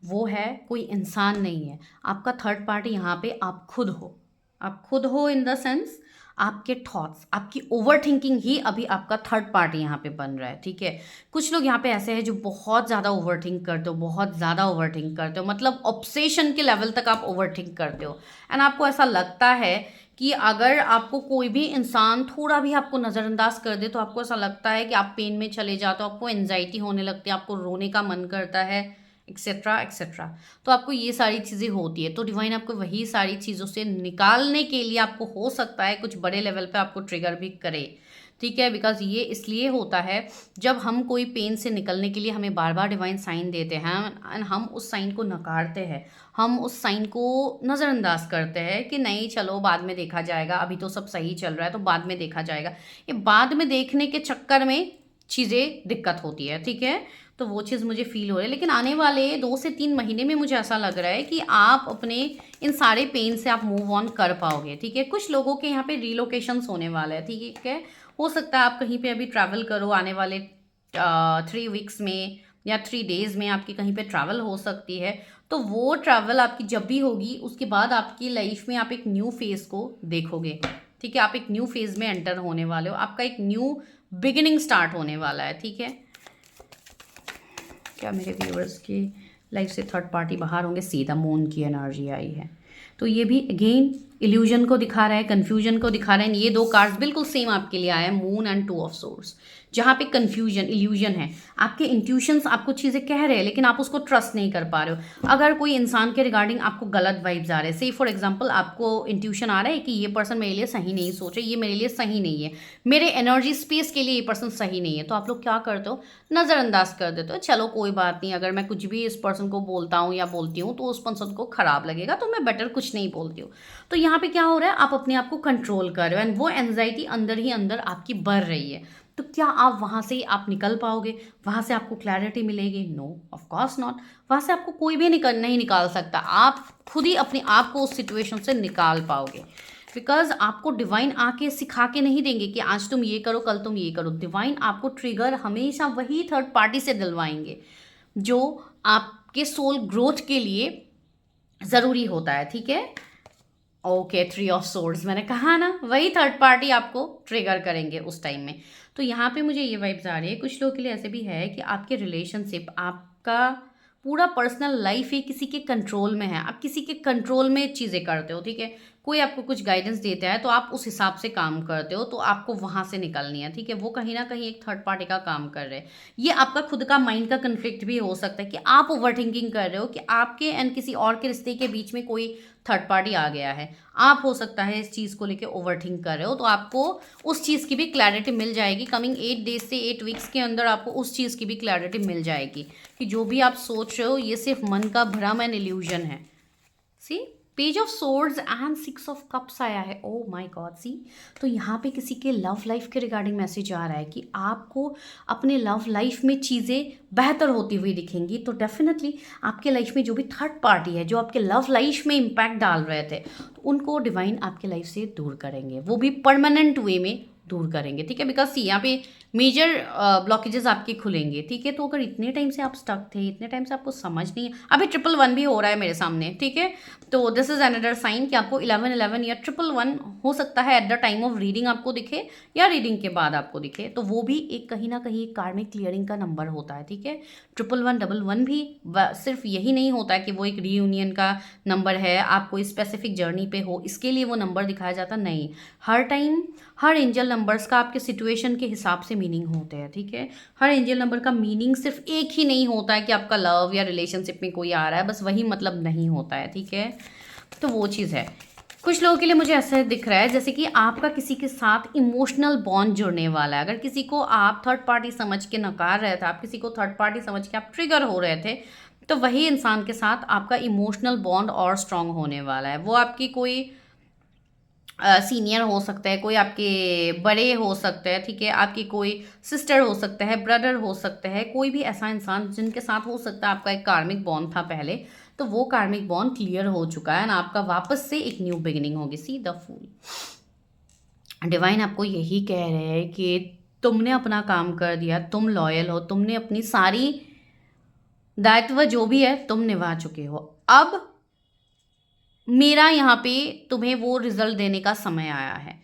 वो है कोई इंसान नहीं है। आपका थर्ड पार्टी यहाँ पे आप खुद हो। आप खुद हो इन द सेंस आपके थॉट्स, आपकी ओवर थिंकिंग ही अभी आपका थर्ड पार्टी यहाँ पे बन रहा है, ठीक है। कुछ लोग यहाँ पे ऐसे हैं जो बहुत ज़्यादा ओवर थिंक करते हो, बहुत ज़्यादा ओवर थिंक करते हो, मतलब ऑब्सेशन के लेवल तक आप ओवर थिंक करते हो। एंड आपको ऐसा लगता है कि अगर आपको कोई भी इंसान थोड़ा भी आपको नज़रअंदाज कर दे तो आपको ऐसा लगता है कि आप पेन में चले जाते हो, आपको एंजाइटी होने लगती है, आपको रोने का मन करता है, एक्सेट्रा एक्सेट्रा। तो आपको ये सारी चीज़ें होती है, तो डिवाइन आपको वही सारी चीज़ों से निकालने के लिए आपको हो सकता है कुछ बड़े लेवल पे आपको ट्रिगर भी करे, ठीक है। बिकॉज ये इसलिए होता है जब हम कोई पेन से निकलने के लिए हमें बार बार डिवाइन साइन देते हैं एंड हम उस साइन को नकारते हैं, हम उस साइन को नज़रअंदाज करते हैं कि नहीं चलो बाद में देखा जाएगा, अभी तो सब सही चल रहा है तो बाद में देखा जाएगा। ये बाद में देखने के चक्कर में चीज़ें दिक्कत होती है, ठीक है। तो वो चीज़ मुझे फील हो रही है, लेकिन आने वाले 2 से 3 महीने में मुझे ऐसा लग रहा है कि आप अपने इन सारे पेन से आप मूव ऑन कर पाओगे, ठीक है। कुछ लोगों के यहाँ पे रिलोकेशंस होने वाले हैं, ठीक है। हो सकता है आप कहीं पे अभी ट्रैवल करो आने वाले 3 वीक्स में या 3 डेज में आपकी कहीं पे ट्रैवल हो सकती है। तो वो ट्रैवल आपकी जब भी होगी उसके बाद आपकी लाइफ में आप एक न्यू फेज को देखोगे, ठीक है। आप एक न्यू फेज में एंटर होने वाले हो, आपका एक न्यू बिगिनिंग स्टार्ट होने वाला है, ठीक है। क्या मेरे व्यूअर्स की लाइफ से थर्ड पार्टी बाहर होंगे? सीधा मून की एनर्जी आई है, तो ये भी अगेन इल्यूजन को दिखा रहा है, कन्फ्यूजन को दिखा रहा है। ये 2 कार्ड्स बिल्कुल सेम आपके लिए आए हैं, मून एंड 2 ऑफ सोर्स, जहाँ पे कन्फ्यूजन इल्यूजन है। आपके इंट्यूशंस आपको चीज़ें कह रहे हैं लेकिन आप उसको ट्रस्ट नहीं कर पा रहे हो। अगर कोई इंसान के रिगार्डिंग आपको गलत वाइब्स आ रहे हैं, से फॉर एग्जांपल आपको इंट्यूशन आ रहा है कि ये पर्सन मेरे लिए सही नहीं सोच रहे, ये मेरे लिए सही नहीं है, मेरे एनर्जी स्पेस के लिए ये पर्सन सही नहीं है, तो आप लोग क्या करते हो? नज़रअंदाज कर देते हो, चलो कोई बात नहीं, अगर मैं कुछ भी इस पर्सन को बोलता हूँ या बोलती हूँ तो उस पर्सन को खराब लगेगा, तो मैं बेटर कुछ नहीं बोलती हूँ। तो यहाँ पे क्या हो रहा है? आप अपने आप को कंट्रोल कर रहे हो एंड वो एंजाइटी अंदर ही अंदर आपकी बढ़ रही है। तो क्या आप वहाँ से आप निकल पाओगे? वहाँ से आपको क्लैरिटी मिलेगी? No, of course not. वहाँ से आपको कोई भी नहीं निकाल सकता, आप खुद ही अपने आप को उस सिचुएशन से निकाल पाओगे। बिकॉज आपको डिवाइन आके सिखा के नहीं देंगे कि आज तुम ये करो कल तुम ये करो। डिवाइन आपको ट्रिगर हमेशा वही थर्ड पार्टी से दिलवाएंगे जो आपके सोल ग्रोथ के लिए ज़रूरी होता है, ठीक है। ओके, 3 ऑफ सोर्ड्स, मैंने कहा ना वही थर्ड पार्टी आपको ट्रिगर करेंगे उस टाइम में। तो यहाँ पे मुझे ये वाइब्स आ रही है, कुछ लोगों के लिए ऐसे भी है कि आपके रिलेशनशिप, आपका पूरा पर्सनल लाइफ ही किसी के कंट्रोल में है, आप किसी के कंट्रोल में चीज़ें करते हो, ठीक है। कोई आपको कुछ गाइडेंस देता है तो आप उस हिसाब से काम करते हो, तो आपको वहाँ से निकलनी है, ठीक है। वो कहीं ना कहीं एक थर्ड पार्टी का काम कर रहे हैं। ये आपका खुद का माइंड का कन्फ्लिक्ट भी हो सकता है कि आप ओवर थिंकिंग कर रहे हो कि आपके एंड किसी और के रिश्ते के बीच में कोई थर्ड पार्टी आ गया है। आप हो सकता है इस चीज़ को लेके ओवर थिंक कर रहे हो, तो आपको उस चीज़ की भी क्लैरिटी मिल जाएगी। कमिंग 8 डेज से 8 वीक्स के अंदर आपको उस चीज़ की भी क्लैरिटी मिल जाएगी कि जो भी आप सोच रहे हो ये सिर्फ मन का भ्रम एंड इल्यूजन है। See, page of swords and 6 of cups आया है। ओ माय गॉड, सी तो यहाँ पे किसी के लव लाइफ के रिगार्डिंग मैसेज आ रहा है कि आपको अपने लव लाइफ में चीज़ें बेहतर होती हुई दिखेंगी। तो डेफिनेटली आपके लाइफ में जो भी थर्ड पार्टी है जो आपके लव लाइफ में इम्पैक्ट डाल रहे थे, तो उनको डिवाइन आपके लाइफ से दूर करेंगे, वो भी परमानेंट वे में दूर करेंगे। ठीक है, बिकॉज सी यहाँ पे मेजर ब्लॉकेजेस आपके खुलेंगे। ठीक है, तो अगर इतने टाइम से आप स्टक थे, इतने टाइम से आपको समझ नहीं है, अभी 111 भी हो रहा है मेरे सामने। ठीक है, तो दिस इज अनदर साइन कि आपको 1111 या 111 हो सकता है at the time of reading आपको दिखे या रीडिंग के बाद आपको दिखे, तो वो भी एक कहीं ना कहीं कार्मिक क्लियरिंग का नंबर होता है। ठीक है, 1111 भी सिर्फ यही नहीं होता है कि वो एक रीयूनियन का नंबर है, आप कोई स्पेसिफिक जर्नी पे हो इसके लिए वो नंबर दिखाया जाता नहीं। हर टाइम हर एंजल नंबर्स का आपके सिचुएशन के हिसाब से मीनिंग होते हैं। ठीक है, हर एंजल नंबर का मीनिंग सिर्फ एक ही नहीं होता है कि आपका लव या रिलेशनशिप में कोई आ रहा है, बस वही मतलब नहीं होता है। ठीक है, तो वो चीज़ है। कुछ लोगों के लिए मुझे ऐसा दिख रहा है जैसे कि आपका किसी के साथ इमोशनल बॉन्ड जुड़ने वाला है। अगर किसी को आप थर्ड पार्टी समझ के नकार रहे थे, आप किसी को थर्ड पार्टी समझ के आप ट्रिगर हो रहे थे, तो वही इंसान के साथ आपका इमोशनल बॉन्ड और स्ट्रांग होने वाला है। वो आपकी कोई सीनियर हो सकता है, कोई आपके बड़े हो सकते हैं। ठीक है, आपकी कोई सिस्टर हो सकता है, ब्रदर हो सकता है, कोई भी ऐसा इंसान जिनके साथ हो सकता है आपका एक कार्मिक बॉन्ड था पहले, तो वो कार्मिक बॉन्ड क्लियर हो चुका है एंड आपका वापस से एक न्यू बिगिनिंग होगी। सी द फूल, डिवाइन आपको यही कह रहे हैं कि तुमने अपना काम कर दिया, तुम लॉयल हो, तुमने अपनी सारी दायित्व जो भी है तुम निभा चुके हो। अब मेरा यहाँ पे तुम्हें वो रिजल्ट देने का समय आया है,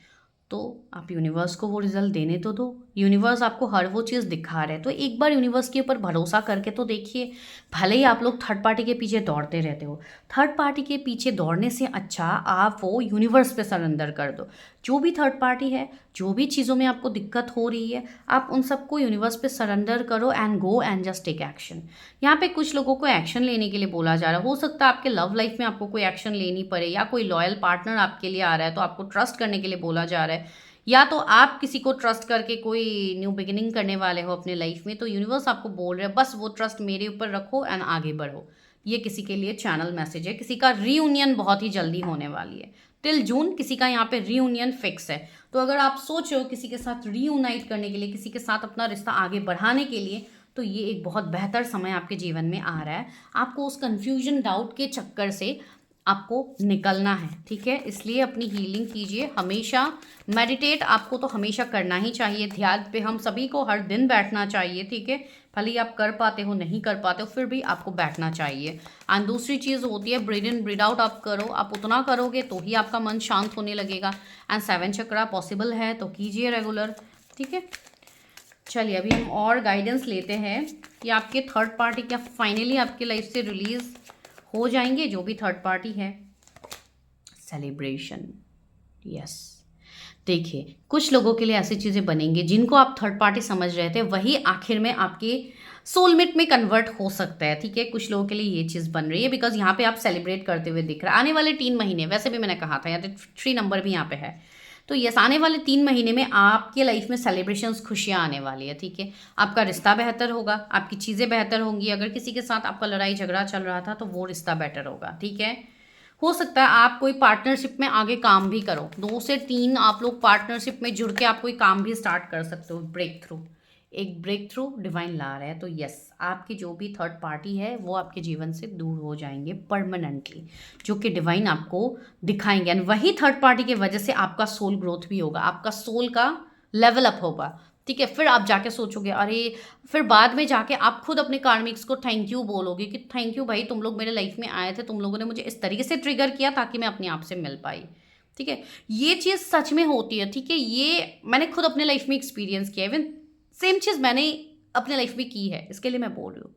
तो आप यूनिवर्स को वो रिजल्ट देने तो दो। यूनिवर्स आपको हर वो चीज़ दिखा रहे हैं, तो एक बार यूनिवर्स के ऊपर भरोसा करके तो देखिए। भले ही आप लोग थर्ड पार्टी के पीछे दौड़ते रहते हो, थर्ड पार्टी के पीछे दौड़ने से अच्छा आप वो यूनिवर्स पे सरेंडर कर दो। जो भी थर्ड पार्टी है, जो भी चीज़ों में आपको दिक्कत हो रही है, आप उन सबको यूनिवर्स पे सरेंडर करो and go and just take action. यहाँ पे कुछ लोगों को एक्शन लेने के लिए बोला जा रहा है। हो सकता है आपके लव लाइफ में आपको कोई एक्शन लेनी पड़े, या कोई लॉयल पार्टनर आपके लिए आ रहा है तो आपको ट्रस्ट करने के लिए बोला जा रहा है, या तो आप किसी को ट्रस्ट करके कोई न्यू बिगिनिंग करने वाले हो अपने लाइफ में, तो यूनिवर्स आपको बोल रहे हैं बस वो ट्रस्ट मेरे ऊपर रखो एंड आगे बढ़ो। ये किसी के लिए चैनल मैसेज है। किसी का रीयूनियन बहुत ही जल्दी होने वाली है, टिल जून किसी का यहाँ पे रीयूनियन फिक्स है। तो अगर आप सोच रहे हो किसी के साथ रीयूनाइट करने के लिए, किसी के साथ अपना रिश्ता आगे बढ़ाने के लिए, तो ये एक बहुत बेहतर समय आपके जीवन में आ रहा है। आपको उस कन्फ्यूजन डाउट के चक्कर से आपको निकलना है। ठीक है, इसलिए अपनी हीलिंग कीजिए हमेशा। मेडिटेट आपको तो हमेशा करना ही चाहिए, ध्यान पे हम सभी को हर दिन बैठना चाहिए। ठीक है, भले ही आप कर पाते हो नहीं कर पाते हो, फिर भी आपको बैठना चाहिए। एंड दूसरी चीज़ होती है ब्रीद इन ब्रीद आउट आप करो, आप उतना करोगे तो ही आपका मन शांत होने लगेगा। एंड 7 चक्रा पॉसिबल है तो कीजिए रेगुलर। ठीक है, चलिए अभी हम और गाइडेंस लेते हैं कि आपके थर्ड पार्टी क्या फाइनली आपकी लाइफ से रिलीज हो जाएंगे। जो भी थर्ड पार्टी है, सेलिब्रेशन, यस। देखिए कुछ लोगों के लिए ऐसी चीज़ें बनेंगी जिनको आप थर्ड पार्टी समझ रहे थे, वही आखिर में आपके सोलमेट में कन्वर्ट हो सकता है। ठीक है, कुछ लोगों के लिए ये चीज़ बन रही है बिकॉज यहाँ पे आप सेलिब्रेट करते हुए दिख रहा है। आने वाले 3 महीने, वैसे भी मैंने कहा था यहाँ पे 3 नंबर भी यहाँ पे है, तो यस आने वाले 3 महीने में आपके लाइफ में सेलिब्रेशंस, खुशियाँ आने वाली है। ठीक है, आपका रिश्ता बेहतर होगा, आपकी चीज़ें बेहतर होंगी। अगर किसी के साथ आपका लड़ाई झगड़ा चल रहा था तो वो रिश्ता बेटर होगा। ठीक है, हो सकता है आप कोई पार्टनरशिप में आगे काम भी करो, 2 से 3 आप लोग पार्टनरशिप में जुड़ के आप कोई काम भी स्टार्ट कर सकते हो। ब्रेक थ्रू, एक ब्रेक थ्रू डिवाइन ला रहा है। तो यस, आपकी जो भी थर्ड पार्टी है वो आपके जीवन से दूर हो जाएंगे परमानेंटली, जो कि डिवाइन आपको दिखाएंगे। एंड वही थर्ड पार्टी की वजह से आपका सोल ग्रोथ भी होगा, आपका सोल का लेवल अप होगा। ठीक है, फिर आप जाके सोचोगे, अरे फिर बाद में जाके आप खुद अपने कार्मिक्स को थैंक यू बोलोगे कि थैंक यू भाई, तुम लोग मेरे लाइफ में आए थे, तुम लोगों ने मुझे इस तरीके से ट्रिगर किया ताकि मैं अपने आप से मिल पाई। ठीक है, ये चीज़ सच में होती है। ठीक है, ये मैंने खुद अपने लाइफ में एक्सपीरियंस किया, इवन सेम चीज़ मैंने अपने लाइफ में की है, इसके लिए मैं बोल रही हूँ।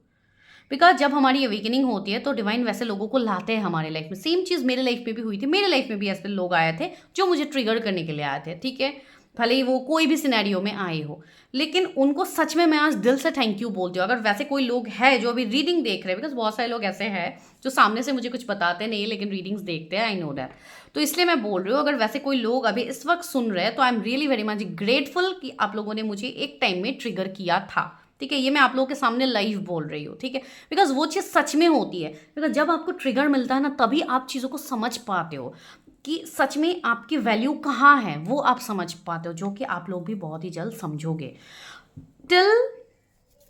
बिकॉज जब हमारी अवेकनिंग होती है तो डिवाइन वैसे लोगों को लाते हैं हमारे लाइफ में। सेम चीज़ मेरे लाइफ में भी हुई थी, मेरे लाइफ में भी ऐसे लोग आए थे जो मुझे ट्रिगर करने के लिए आए थे। ठीक है, भले ही वो कोई भी सिनेरियो में आए हो, लेकिन उनको सच में मैं आज दिल से थैंक यू बोलती हूँ। अगर वैसे कोई लोग है जो अभी रीडिंग देख रहे हैं, बिकॉज बहुत सारे लोग ऐसे हैं जो सामने से मुझे कुछ बताते नहीं लेकिन रीडिंग्स देखते हैं, आई नो दैट, तो इसलिए मैं बोल रही हूँ। अगर वैसे कोई लोग अभी इस वक्त सुन रहे हैं तो I am really very much grateful कि आप लोगों ने मुझे एक टाइम में ट्रिगर किया था। ठीक है, ये मैं आप लोगों के सामने लाइव बोल रही हूँ, ठीक है, बिकॉज वो चीज़ सच में होती है। बिकॉज जब आपको ट्रिगर मिलता है ना, तभी आप चीज़ों को समझ पाते हो कि सच में आपकी वैल्यू कहाँ है, वो आप समझ पाते हो, जो कि आप लोग भी बहुत ही जल्द समझोगे। टिल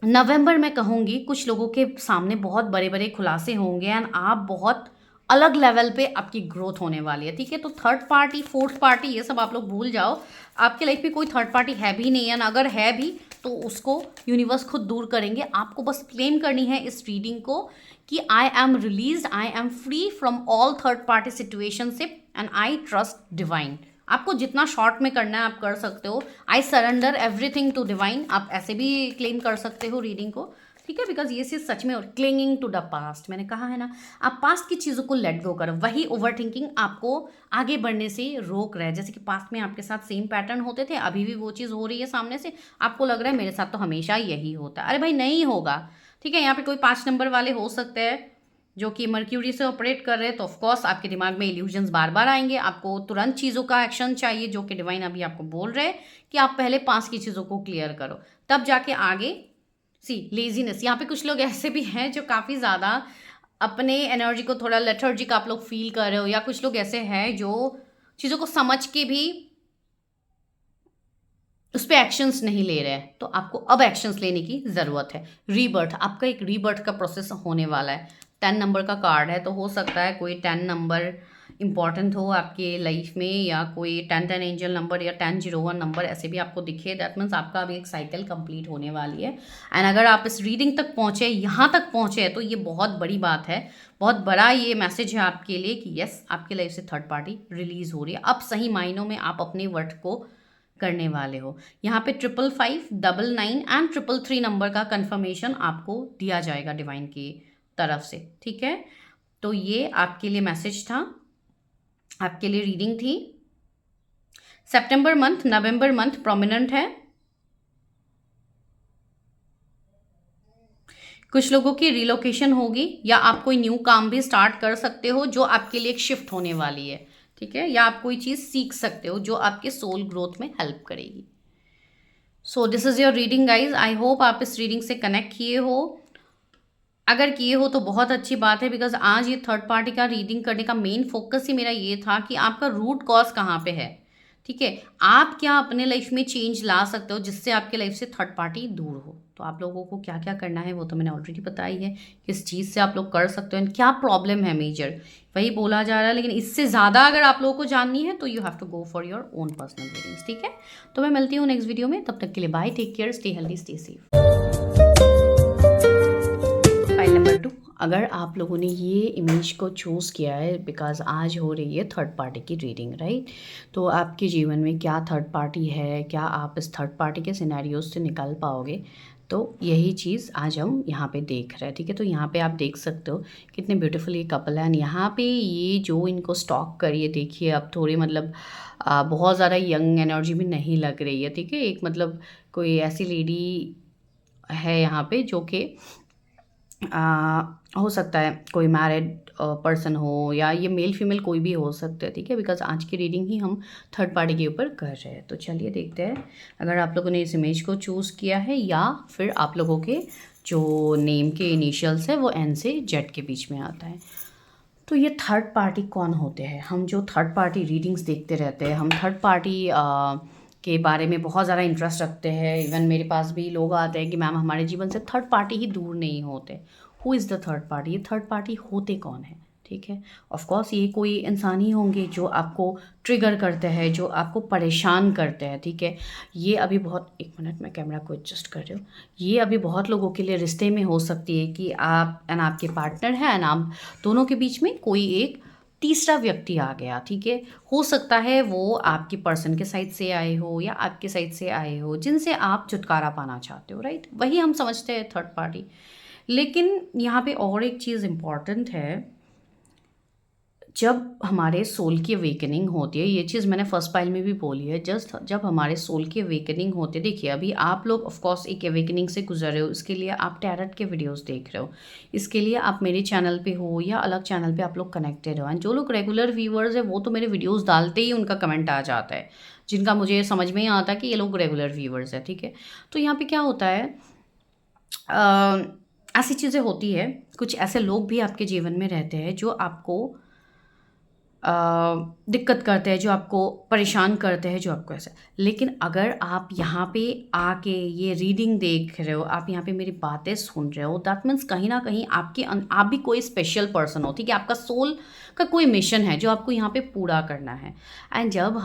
नवंबर में कहूँगी कुछ लोगों के सामने बहुत बड़े बड़े खुलासे होंगे एंड आप बहुत अलग लेवल पे आपकी ग्रोथ होने वाली है, ठीक है। तो थर्ड पार्टी, फोर्थ पार्टी, ये सब आप लोग भूल जाओ। आपके लाइफ में कोई थर्ड पार्टी है भी नहीं है, अगर है भी तो उसको यूनिवर्स खुद दूर करेंगे। आपको बस क्लेम करनी है इस रीडिंग को कि I am release, I am free from all third party situationship and I trust divine. आपको जितना शॉर्ट में करना है आप कर सकते हो। I surrender everything to divine, आप ऐसे भी क्लेम कर सकते हो रीडिंग को, ठीक है, बिकॉज ये चीज़ सच में। और क्लिंगिंग टू द पास्ट, मैंने कहा है ना, आप पास्ट की चीज़ों को लेट गो करो। वही ओवर थिंकिंग आपको आगे बढ़ने से रोक रहा है। जैसे कि पास्ट में आपके साथ सेम पैटर्न होते थे, अभी भी वो चीज़ हो रही है सामने से, आपको लग रहा है मेरे साथ तो हमेशा यही होता है। अरे भाई नहीं होगा, ठीक है। यहाँ पे कोई 5 नंबर वाले हो सकते हैं जो कि मर्क्यूरी से ऑपरेट कर रहे हैं, तो ऑफकोर्स आपके दिमाग में इल्यूजन्स बार बार आएंगे। आपको तुरंत चीज़ों का एक्शन चाहिए, जो कि डिवाइन अभी आपको बोल रहे हैं कि आप पहले पास की चीज़ों को क्लियर करो, तब जाके आगे। सी लेजीनेस, यहाँ पे कुछ लोग ऐसे भी हैं जो काफ़ी ज़्यादा अपने एनर्जी को थोड़ा लेथर्जिक आप लोग फील कर रहे हो, या कुछ लोग ऐसे हैं जो चीज़ों को समझ के भी उस पर एक्शंस नहीं ले रहे हैं। तो आपको अब एक्शंस लेने की ज़रूरत है। रीबर्थ, आपका एक रीबर्थ का प्रोसेस होने वाला है। 10 नंबर का कार्ड है, तो हो सकता है कोई 10 नंबर इंपॉर्टेंट हो आपके लाइफ में, या कोई 10 एंजल नंबर या 1001 नंबर ऐसे भी आपको दिखे। दैट मीन्स आपका अभी एक साइकिल कंप्लीट होने वाली है। एंड अगर आप इस रीडिंग तक पहुँचे, यहाँ तक पहुँचे, तो ये बहुत बड़ी बात है, बहुत बड़ा ये मैसेज है आपके लिए कि यस, आपके लाइफ से थर्ड पार्टी रिलीज हो रही है। अब सही मायनों में आप अपने वर्थ को करने वाले हो। यहाँ पे 555, 99 एंड 333 नंबर का कंफर्मेशन आपको दिया जाएगा डिवाइन की तरफ से, ठीक है। तो ये आपके लिए मैसेज था, आपके लिए रीडिंग थी। सितंबर मंथ, नवंबर मंथ प्रोमिनेंट है। कुछ लोगों की रिलोकेशन होगी, या आप कोई न्यू काम भी स्टार्ट कर सकते हो जो आपके लिए एक शिफ्ट होने वाली है, ठीक है, या आप कोई चीज़ सीख सकते हो जो आपके सोल ग्रोथ में हेल्प करेगी। So this is your reading guys. I hope आप इस रीडिंग से कनेक्ट किए हो। अगर किए हो तो बहुत अच्छी बात है, बिकॉज आज ये थर्ड पार्टी का रीडिंग करने का मेन फोकस ही मेरा ये था कि आपका रूट कॉज कहाँ पे है, ठीक है। आप क्या अपने लाइफ में चेंज ला सकते हो जिससे आपके लाइफ से थर्ड पार्टी दूर हो। तो आप लोगों को क्या क्या करना है वो तो मैंने ऑलरेडी बताई है, किस चीज़ से आप लोग कर सकते हो एंड क्या प्रॉब्लम है मेजर, वही बोला जा रहा है। लेकिन इससे ज़्यादा अगर आप लोगों को जाननी है तो you have to go for your own personal readings, ठीक है। तो मैं मिलती हूँ नेक्स्ट वीडियो में, तब तक के लिए bye, take care, stay healthy, stay safe. File number 2, अगर आप लोगों ने ये इमेज को चूज़ किया है बिकॉज आज हो रही है थर्ड पार्टी की रीडिंग, राइट। तो आपके जीवन में क्या थर्ड पार्टी है, क्या आप इस थर्ड पार्टी के सिनेरियोज से निकल पाओगे, तो यही चीज़ आज हम यहाँ पे देख रहे हैं, ठीक है। तो यहाँ पे आप देख सकते हो कितने ब्यूटीफुल ये कपल है। यहाँ पे ये जो इनको स्टॉक करिए, देखिए अब थोड़ी मतलब बहुत ज़्यादा यंग एनर्जी भी नहीं लग रही है, ठीक है। एक मतलब कोई ऐसी लेडी है यहाँ पे जो कि हो सकता है कोई मैरिड पर्सन हो, या ये मेल फीमेल कोई भी हो सकता है, ठीक है, बिकॉज आज की रीडिंग ही हम थर्ड पार्टी के ऊपर कर रहे हैं। तो चलिए देखते हैं अगर आप लोगों ने इस इमेज को चूज़ किया है, या फिर आप लोगों के जो नेम के इनिशियल्स है वो एन से जेड के बीच में आता है। तो ये थर्ड पार्टी कौन होते हैं? हम जो थर्ड पार्टी रीडिंग्स देखते रहते हैं, हम थर्ड पार्टी के बारे में बहुत ज़्यादा इंटरेस्ट रखते हैं। इवन मेरे पास भी लोग आते हैं कि मैम हमारे जीवन से थर्ड पार्टी ही दूर नहीं होते। Who is the third party? ये थर्ड पार्टी होते कौन है, ठीक है। ऑफ कोर्स ये कोई इंसान ही होंगे जो आपको ट्रिगर करते हैं, जो आपको परेशान करते हैं, ठीक है। ये अभी बहुत, एक मिनट मैं कैमरा को एडजस्ट कर रही हूँ। ये अभी बहुत लोगों के लिए रिश्ते में हो सकती है कि आप एंड आपके पार्टनर हैं एंड आप दोनों के बीच में कोई एक तीसरा व्यक्ति आ गया, ठीक है। हो सकता है वो आपकी पर्सन के साइड से आए हो या आपके साइड से आए हो, जिनसे आप छुटकारा पाना चाहते हो, राइट। वही हम समझते हैं थर्ड पार्टी। लेकिन यहाँ पे और एक चीज़ इम्पॉर्टेंट है, जब हमारे सोल की अवेकनिंग होती है, ये चीज़ मैंने फर्स्ट पाइल में भी बोली है, जस्ट जब हमारे सोल की अवेकनिंग होती है, देखिए अभी आप लोग ऑफ कोर्स एक अवेकनिंग से गुजर रहे हो, इसके लिए आप टैरट के वीडियोस देख रहे हो, इसके लिए आप मेरे चैनल पे हो या अलग चैनल पे आप लोग कनेक्टेड हो। एंड जो लोग रेगुलर व्यूवर्स है वो तो मेरे वीडियोज़ डालते ही उनका कमेंट आ जाता है, जिनका मुझे समझ में ही आता है कि ये लोग रेगुलर व्यूवर्स है, ठीक है। तो यहाँ पर क्या होता है, ऐसी चीज़ें होती है, कुछ ऐसे लोग भी आपके जीवन में रहते हैं जो आपको अ, दिक्कत करते हैं, जो आपको परेशान करते हैं, जो आपको ऐसा। लेकिन अगर आप यहाँ पे आके ये रीडिंग देख रहे हो, आप यहाँ पे मेरी बातें सुन रहे हो, दैट मीन्स कहीं न कहीं आप भी कोई स्पेशल पर्सन हो, ठीक है? आपका सोल का कोई मिशन है जो आपको यहाँ पे पूरा करना है। एंड जब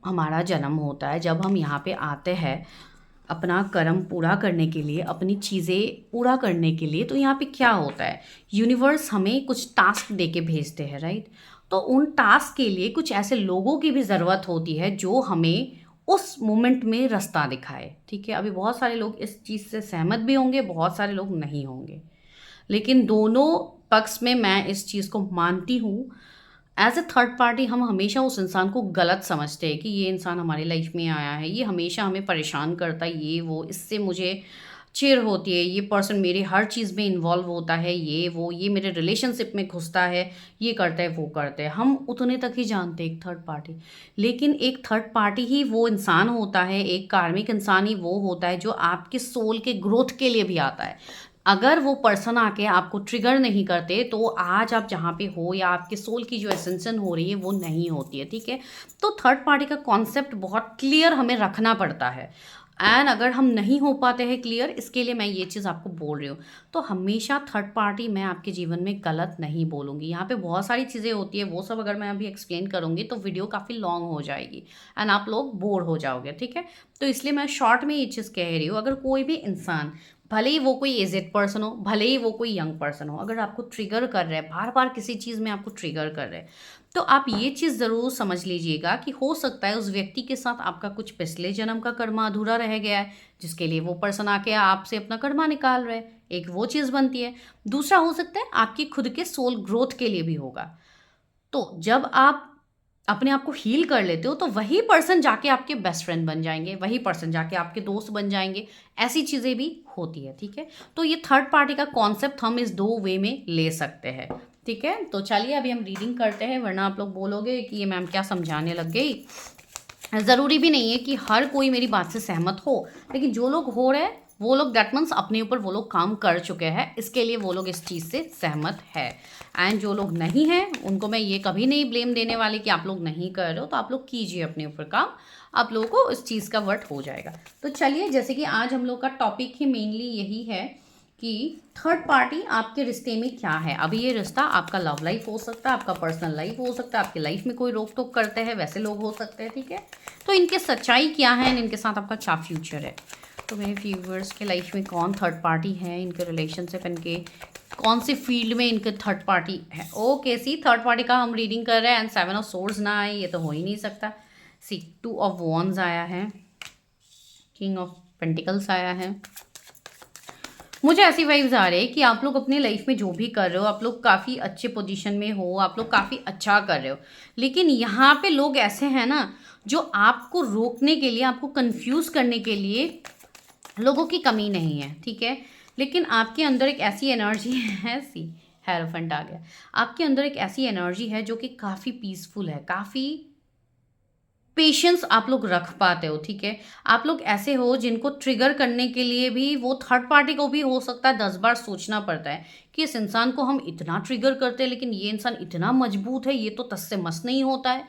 हमारा जन्म होता है, जब हम यहाँ पे आते हैं अपना कर्म पूरा करने के लिए, अपनी चीज़ें पूरा करने के लिए, तो यहाँ पे क्या होता है, यूनिवर्स हमें कुछ टास्क दे के भेजते हैं, राइट? तो उन टास्क के लिए कुछ ऐसे लोगों की भी ज़रूरत होती है जो हमें उस मोमेंट में रास्ता दिखाए, ठीक है? अभी बहुत सारे लोग इस चीज़ से सहमत भी होंगे, बहुत सारे लोग नहीं होंगे, लेकिन दोनों पक्ष में मैं इस चीज़ को मानती हूँ। एज अ थर्ड पार्टी हम हमेशा उस इंसान को गलत समझते हैं कि ये इंसान हमारी लाइफ में आया है, ये हमेशा हमें परेशान करता है, ये वो, इससे मुझे चिढ़ होती है, ये पर्सन मेरी हर चीज़ में इन्वॉल्व होता है, ये वो, ये मेरे रिलेशनशिप में घुसता है, ये करता है, वो करता है। हम उतने तक ही जानते हैं एक थर्ड पार्टी। लेकिन एक थर्ड पार्टी ही वो इंसान होता है, एक कार्मिक इंसान ही वो होता है जो आपके सोल के ग्रोथ के लिए भी आता है। अगर वो पर्सन आके आपको ट्रिगर नहीं करते तो आज आप जहाँ पे हो या आपके सोल की जो एसेंशन हो रही है वो नहीं होती है, ठीक है? तो थर्ड पार्टी का कॉन्सेप्ट बहुत क्लियर हमें रखना पड़ता है। एंड अगर हम नहीं हो पाते हैं क्लियर, इसके लिए मैं ये चीज़ आपको बोल रही हूँ। तो हमेशा थर्ड पार्टी मैं आपके जीवन में गलत नहीं बोलूँगी। यहाँ पे बहुत सारी चीज़ें होती है, वो सब अगर मैं अभी एक्सप्लेन करूँगी तो वीडियो काफ़ी लॉन्ग हो जाएगी एंड आप लोग बोर हो जाओगे, ठीक है? तो इसलिए मैं शॉर्ट में ये चीज़ कह रही हूँ। अगर कोई भी इंसान, भले ही वो कोई एजेड पर्सन हो, भले ही वो कोई यंग पर्सन हो, अगर आपको ट्रिगर कर रहा है, बार बार किसी चीज़ में आपको ट्रिगर कर रहा है, तो आप ये चीज़ ज़रूर समझ लीजिएगा कि हो सकता है उस व्यक्ति के साथ आपका कुछ पिछले जन्म का कर्मा अधूरा रह गया है, जिसके लिए वो पर्सन आके आपसे अपना कर्मा निकाल रहे हैं। एक वो चीज़ बनती है। दूसरा हो सकता है आपकी खुद के सोल ग्रोथ के लिए भी होगा। तो जब आप अपने आप को हील कर लेते हो तो वही पर्सन जाके आपके बेस्ट फ्रेंड बन जाएंगे, वही पर्सन जाके आपके दोस्त बन जाएंगे। ऐसी चीज़ें भी होती है, ठीक है? तो ये थर्ड पार्टी का कॉन्सेप्ट हम इस दो वे में ले सकते हैं, ठीक है? तो चलिए अभी हम रीडिंग करते हैं, वरना आप लोग बोलोगे कि ये मैम क्या समझाने लग गई। ज़रूरी भी नहीं है कि हर कोई मेरी बात से सहमत हो, लेकिन जो लोग हो रहे हैं वो लोग दैट मीन्स अपने ऊपर वो लोग काम कर चुके हैं, इसके लिए वो लोग इस चीज़ से सहमत है। एंड जो लोग नहीं हैं उनको मैं ये कभी नहीं ब्लेम देने वाली कि आप लोग नहीं कर रहे हो, तो आप लोग कीजिए अपने ऊपर काम, आप लोगों को इस चीज़ का वर्ट हो जाएगा। तो चलिए, जैसे कि आज हम लोग का टॉपिक ही मेनली यही है कि थर्ड पार्टी आपके रिश्ते में क्या है। अभी ये रिश्ता आपका लव लाइफ हो सकता है, आपका पर्सनल लाइफ हो सकता है, आपकी लाइफ में कोई रोक टोक करते हैं वैसे लोग हो सकते हैं, ठीक है? तो इनके सच्चाई क्या है, इनके साथ आपका क्या फ्यूचर है। तो मेरे व्यूवर्स के लाइफ में कौन थर्ड पार्टी है, इनके रिलेशनशिप, इनके कौन से फील्ड में इनके थर्ड पार्टी है। ओके, सी थर्ड पार्टी का हम रीडिंग कर रहे हैं एंड 7 ऑफ सोर्ड्स ना आए, ये तो हो ही नहीं सकता। सी 2 ऑफ वॉन्ड्स आया है, किंग ऑफ पेंटिकल्स आया है। मुझे ऐसी वाइब्स आ रही है कि आप लोग अपनी लाइफ में जो भी कर रहे हो, आप लोग काफ़ी अच्छे पोजीशन में हो, आप लोग काफ़ी अच्छा कर रहे हो, लेकिन यहाँ पे लोग ऐसे हैं ना जो आपको रोकने के लिए, आपको कंफ्यूज करने के लिए लोगों की कमी नहीं है, ठीक है? लेकिन आपके अंदर एक ऐसी एनर्जी है, सी हेरोफेंट आ गया, आपके अंदर एक ऐसी एनर्जी है जो कि काफ़ी पीसफुल है, काफ़ी पेशेंस आप लोग रख पाते हो, ठीक है? आप लोग ऐसे हो जिनको ट्रिगर करने के लिए भी वो थर्ड पार्टी को भी हो सकता है 10 बार सोचना पड़ता है कि इस इंसान को हम इतना ट्रिगर करते हैं, लेकिन ये इंसान इतना मजबूत है, ये तो तस से मस नहीं होता है।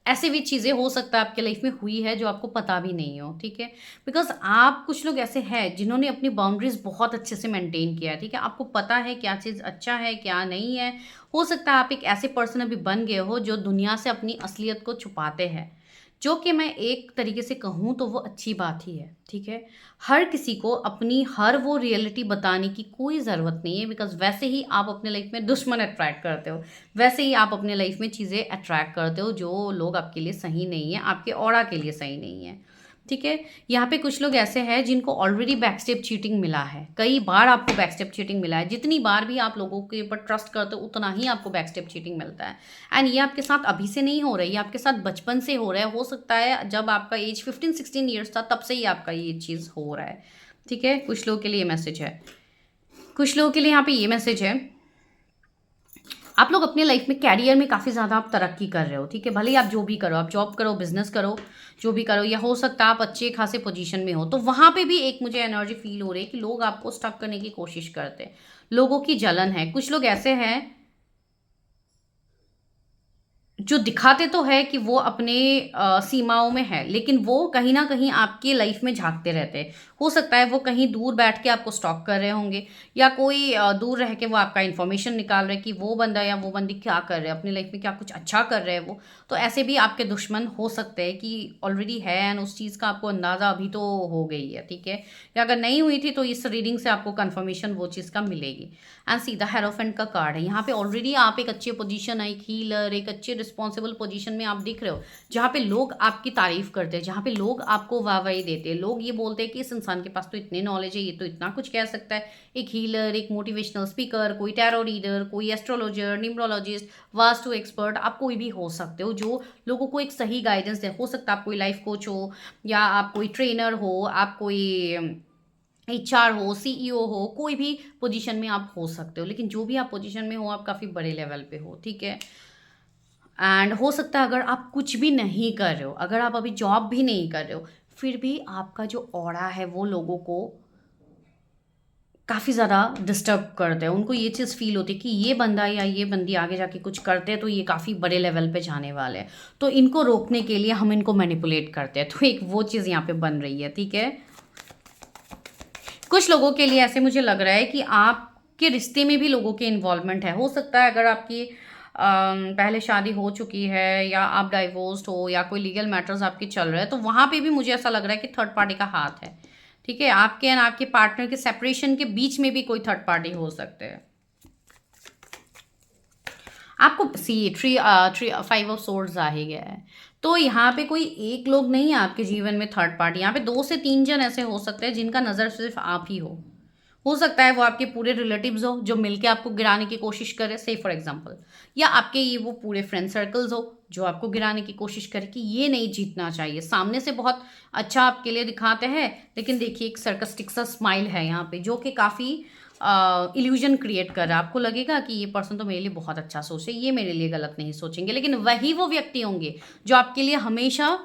ऐसी भी चीज़ें हो सकता है आपके लाइफ में हुई है जो आपको पता भी नहीं हो, ठीक है? बिकॉज़ आप कुछ लोग ऐसे हैं जिन्होंने अपनी बाउंड्रीज़ बहुत अच्छे से मेंटेन किया है, ठीक है? आपको पता है क्या चीज़ अच्छा है, क्या नहीं है। हो सकता है आप एक ऐसे पर्सन अभी बन गए हो जो दुनिया से अपनी असलियत को छुपाते हैं, जो कि मैं एक तरीके से कहूँ तो वो अच्छी बात ही है, ठीक है? हर किसी को अपनी हर वो रियलिटी बताने की कोई ज़रूरत नहीं है, बिकॉज़ वैसे ही आप अपने लाइफ में दुश्मन अट्रैक्ट करते हो, वैसे ही आप अपने लाइफ में चीज़ें अट्रैक्ट करते हो जो लोग आपके लिए सही नहीं है, आपके ऑरा के लिए सही नहीं है, ठीक है? यहाँ पे कुछ लोग ऐसे हैं जिनको ऑलरेडी बैकस्टेप चीटिंग मिला है, कई बार आपको बैकस्टेप चीटिंग मिला है। जितनी बार भी आप लोगों के ऊपर ट्रस्ट करते हो उतना ही आपको बैकस्टेप चीटिंग मिलता है। एंड ये आपके साथ अभी से नहीं हो रहा है, ये आपके साथ बचपन से हो रहा है। हो सकता है जब आपका एज 15-16 ईयर्स था तब से ही आपका ये चीज़ हो रहा है, ठीक है? कुछ लोगों के लिए मैसेज है, कुछ लोगों के लिए यहाँ पे ये मैसेज है, आप लोग अपने लाइफ में कैरियर में काफ़ी ज़्यादा आप तरक्की कर रहे हो, ठीक है। भले ही आप जो भी करो, आप जॉब करो, बिजनेस करो, जो भी करो, या हो सकता है आप अच्छे खासे पोजीशन में हो, तो वहाँ पे भी एक मुझे एनर्जी फील हो रही है कि लोग आपको स्टक करने की कोशिश करते हैं, लोगों की जलन है। कुछ लोग ऐसे हैं जो दिखाते तो है कि वो अपने सीमाओं में है, लेकिन वो कहीं ना कहीं आपकी लाइफ में झांकते रहते हैं। हो सकता है वो कहीं दूर बैठ के आपको स्टॉक कर रहे होंगे, या कोई दूर रह के वो आपका इन्फॉर्मेशन निकाल रहे हैं कि वो बंदा या वो बंदी क्या कर रहे हैं अपनी लाइफ में, क्या कुछ अच्छा कर रहे हैं वो। तो ऐसे भी आपके दुश्मन हो सकते हैं कि ऑलरेडी है, एंड उस चीज़ का आपको अंदाज़ा अभी तो हो गई है, ठीक है। या अगर नहीं हुई थी तो इस रीडिंग से आपको कंफर्मेशन वो चीज़ का मिलेगी। एंड सीधा हेरोफेंट का कार्ड है यहाँ पे। ऑलरेडी आप एक अच्छे पोजीशन, एक हीलर, एक अच्छे रिस्पॉन्सिबल पोजीशन में आप दिख रहे हो, जहाँ पे लोग आपकी तारीफ करते हैं, जहाँ पे लोग आपको वाहवाही देते हैं। लोग ये बोलते हैं कि इस इंसान के पास तो इतने नॉलेज है, ये तो इतना कुछ कह सकता है। एक हीलर, एक मोटिवेशनल स्पीकर, कोई टैरो रीडर, कोई एस्ट्रोलॉजर, न्यूमरोलॉजिस्ट, वास्तु एक्सपर्ट, आप कोई भी हो सकते हो जो लोगों को एक सही गाइडेंस दे। हो सकता है आप कोई लाइफ कोच हो, या आप कोई ट्रेनर हो, आप कोई एचआर हो, सीईओ हो, कोई भी पोजीशन में आप हो सकते हो। लेकिन जो भी आप पोजीशन में हो, आप काफ़ी बड़े लेवल पे हो, ठीक है। एंड हो सकता है अगर आप कुछ भी नहीं कर रहे हो, अगर आप अभी जॉब भी नहीं कर रहे हो, फिर भी आपका जो ऑरा है वो लोगों को काफ़ी ज़्यादा डिस्टर्ब करते हैं। उनको ये चीज़ फील होती है कि ये बंदा या ये बंदी आगे जाके कुछ करते हैं तो ये काफ़ी बड़े लेवल पे जाने वाले हैं, तो इनको रोकने के लिए हम इनको मैनिपुलेट करते हैं। तो एक वो चीज़ यहाँ पे बन रही है, ठीक है। कुछ लोगों के लिए ऐसे मुझे लग रहा है कि आपके रिश्ते में भी लोगों के इन्वॉल्वमेंट है। हो सकता है अगर आपकी पहले शादी हो चुकी है, या आप डाइवोर्स्ड हो, या कोई लीगल मैटर्स आपके चल रहे हैं, तो वहाँ पे भी मुझे ऐसा लग रहा है कि थर्ड पार्टी का हाथ है, ठीक है। आपके एंड आपके पार्टनर के सेपरेशन के बीच में भी कोई थर्ड पार्टी हो सकते हैं। आपको see three three 5 of swords आ ही गया है। तो यहाँ पे कोई एक लोग नहीं है आपके जीवन में थर्ड पार्टी। यहाँ पे 2 से 3 जन ऐसे हो सकते हैं जिनका नज़र सिर्फ आप ही हो सकता है वो आपके पूरे रिलेटिव्स हो जो मिलके आपको गिराने की कोशिश करे, से फॉर एग्जांपल, या आपके ये वो पूरे फ्रेंड सर्कल्स हो जो आपको गिराने की कोशिश करे कि ये नहीं जीतना चाहिए। सामने से बहुत अच्छा आपके लिए दिखाते हैं, लेकिन देखिए एक सर्कस्टिक सा स्माइल है यहाँ पे जो कि काफ़ी इल्यूजन क्रिएट कर रहा है। आपको लगेगा कि ये पर्सन तो मेरे लिए बहुत अच्छा सोचे, ये मेरे लिए गलत नहीं सोचेंगे, लेकिन वही वो व्यक्ति होंगे जो आपके लिए हमेशा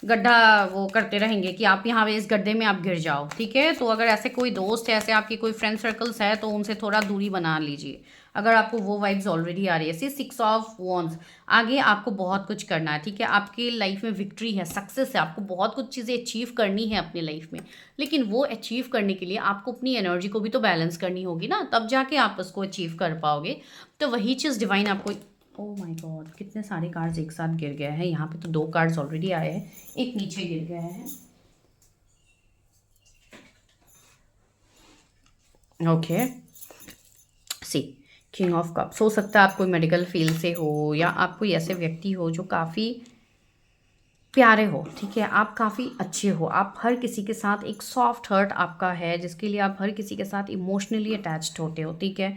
गड्ढा वो करते रहेंगे कि आप यहाँ पे इस गड्ढे में आप गिर जाओ, ठीक है। तो अगर ऐसे कोई दोस्त है, ऐसे आपकी कोई फ्रेंड सर्कल्स है, तो उनसे थोड़ा दूरी बना लीजिए अगर आपको वो वाइब्स ऑलरेडी आ रही है। सी 6 ऑफ वॉन्ड्स, आगे आपको बहुत कुछ करना है, ठीक है। आपकी लाइफ में विक्ट्री है, सक्सेस है, आपको बहुत कुछ चीज़ें अचीव करनी है अपनी लाइफ में, लेकिन वो अचीव करने के लिए आपको अपनी एनर्जी को भी तो बैलेंस करनी होगी ना, तब जाके आप उसको अचीव कर पाओगे। तो वही चीज़ डिवाइन आपको। ओह माय गॉड, कितने सारे कार्ड्स एक साथ गिर गए हैं। यहाँ पे तो 2 कार्ड्स ऑलरेडी आए हैं, एक नीचे गिर गया है। Okay, see king of cups. हो सकता है आप कोई मेडिकल फील्ड से हो, या आप कोई ऐसे व्यक्ति हो जो काफ़ी प्यारे हो, ठीक है। आप काफ़ी अच्छे हो, आप हर किसी के साथ एक सॉफ्ट हर्ट आपका है जिसके लिए आप हर किसी के साथ इमोशनली अटैच्ड होते हो, ठीक है।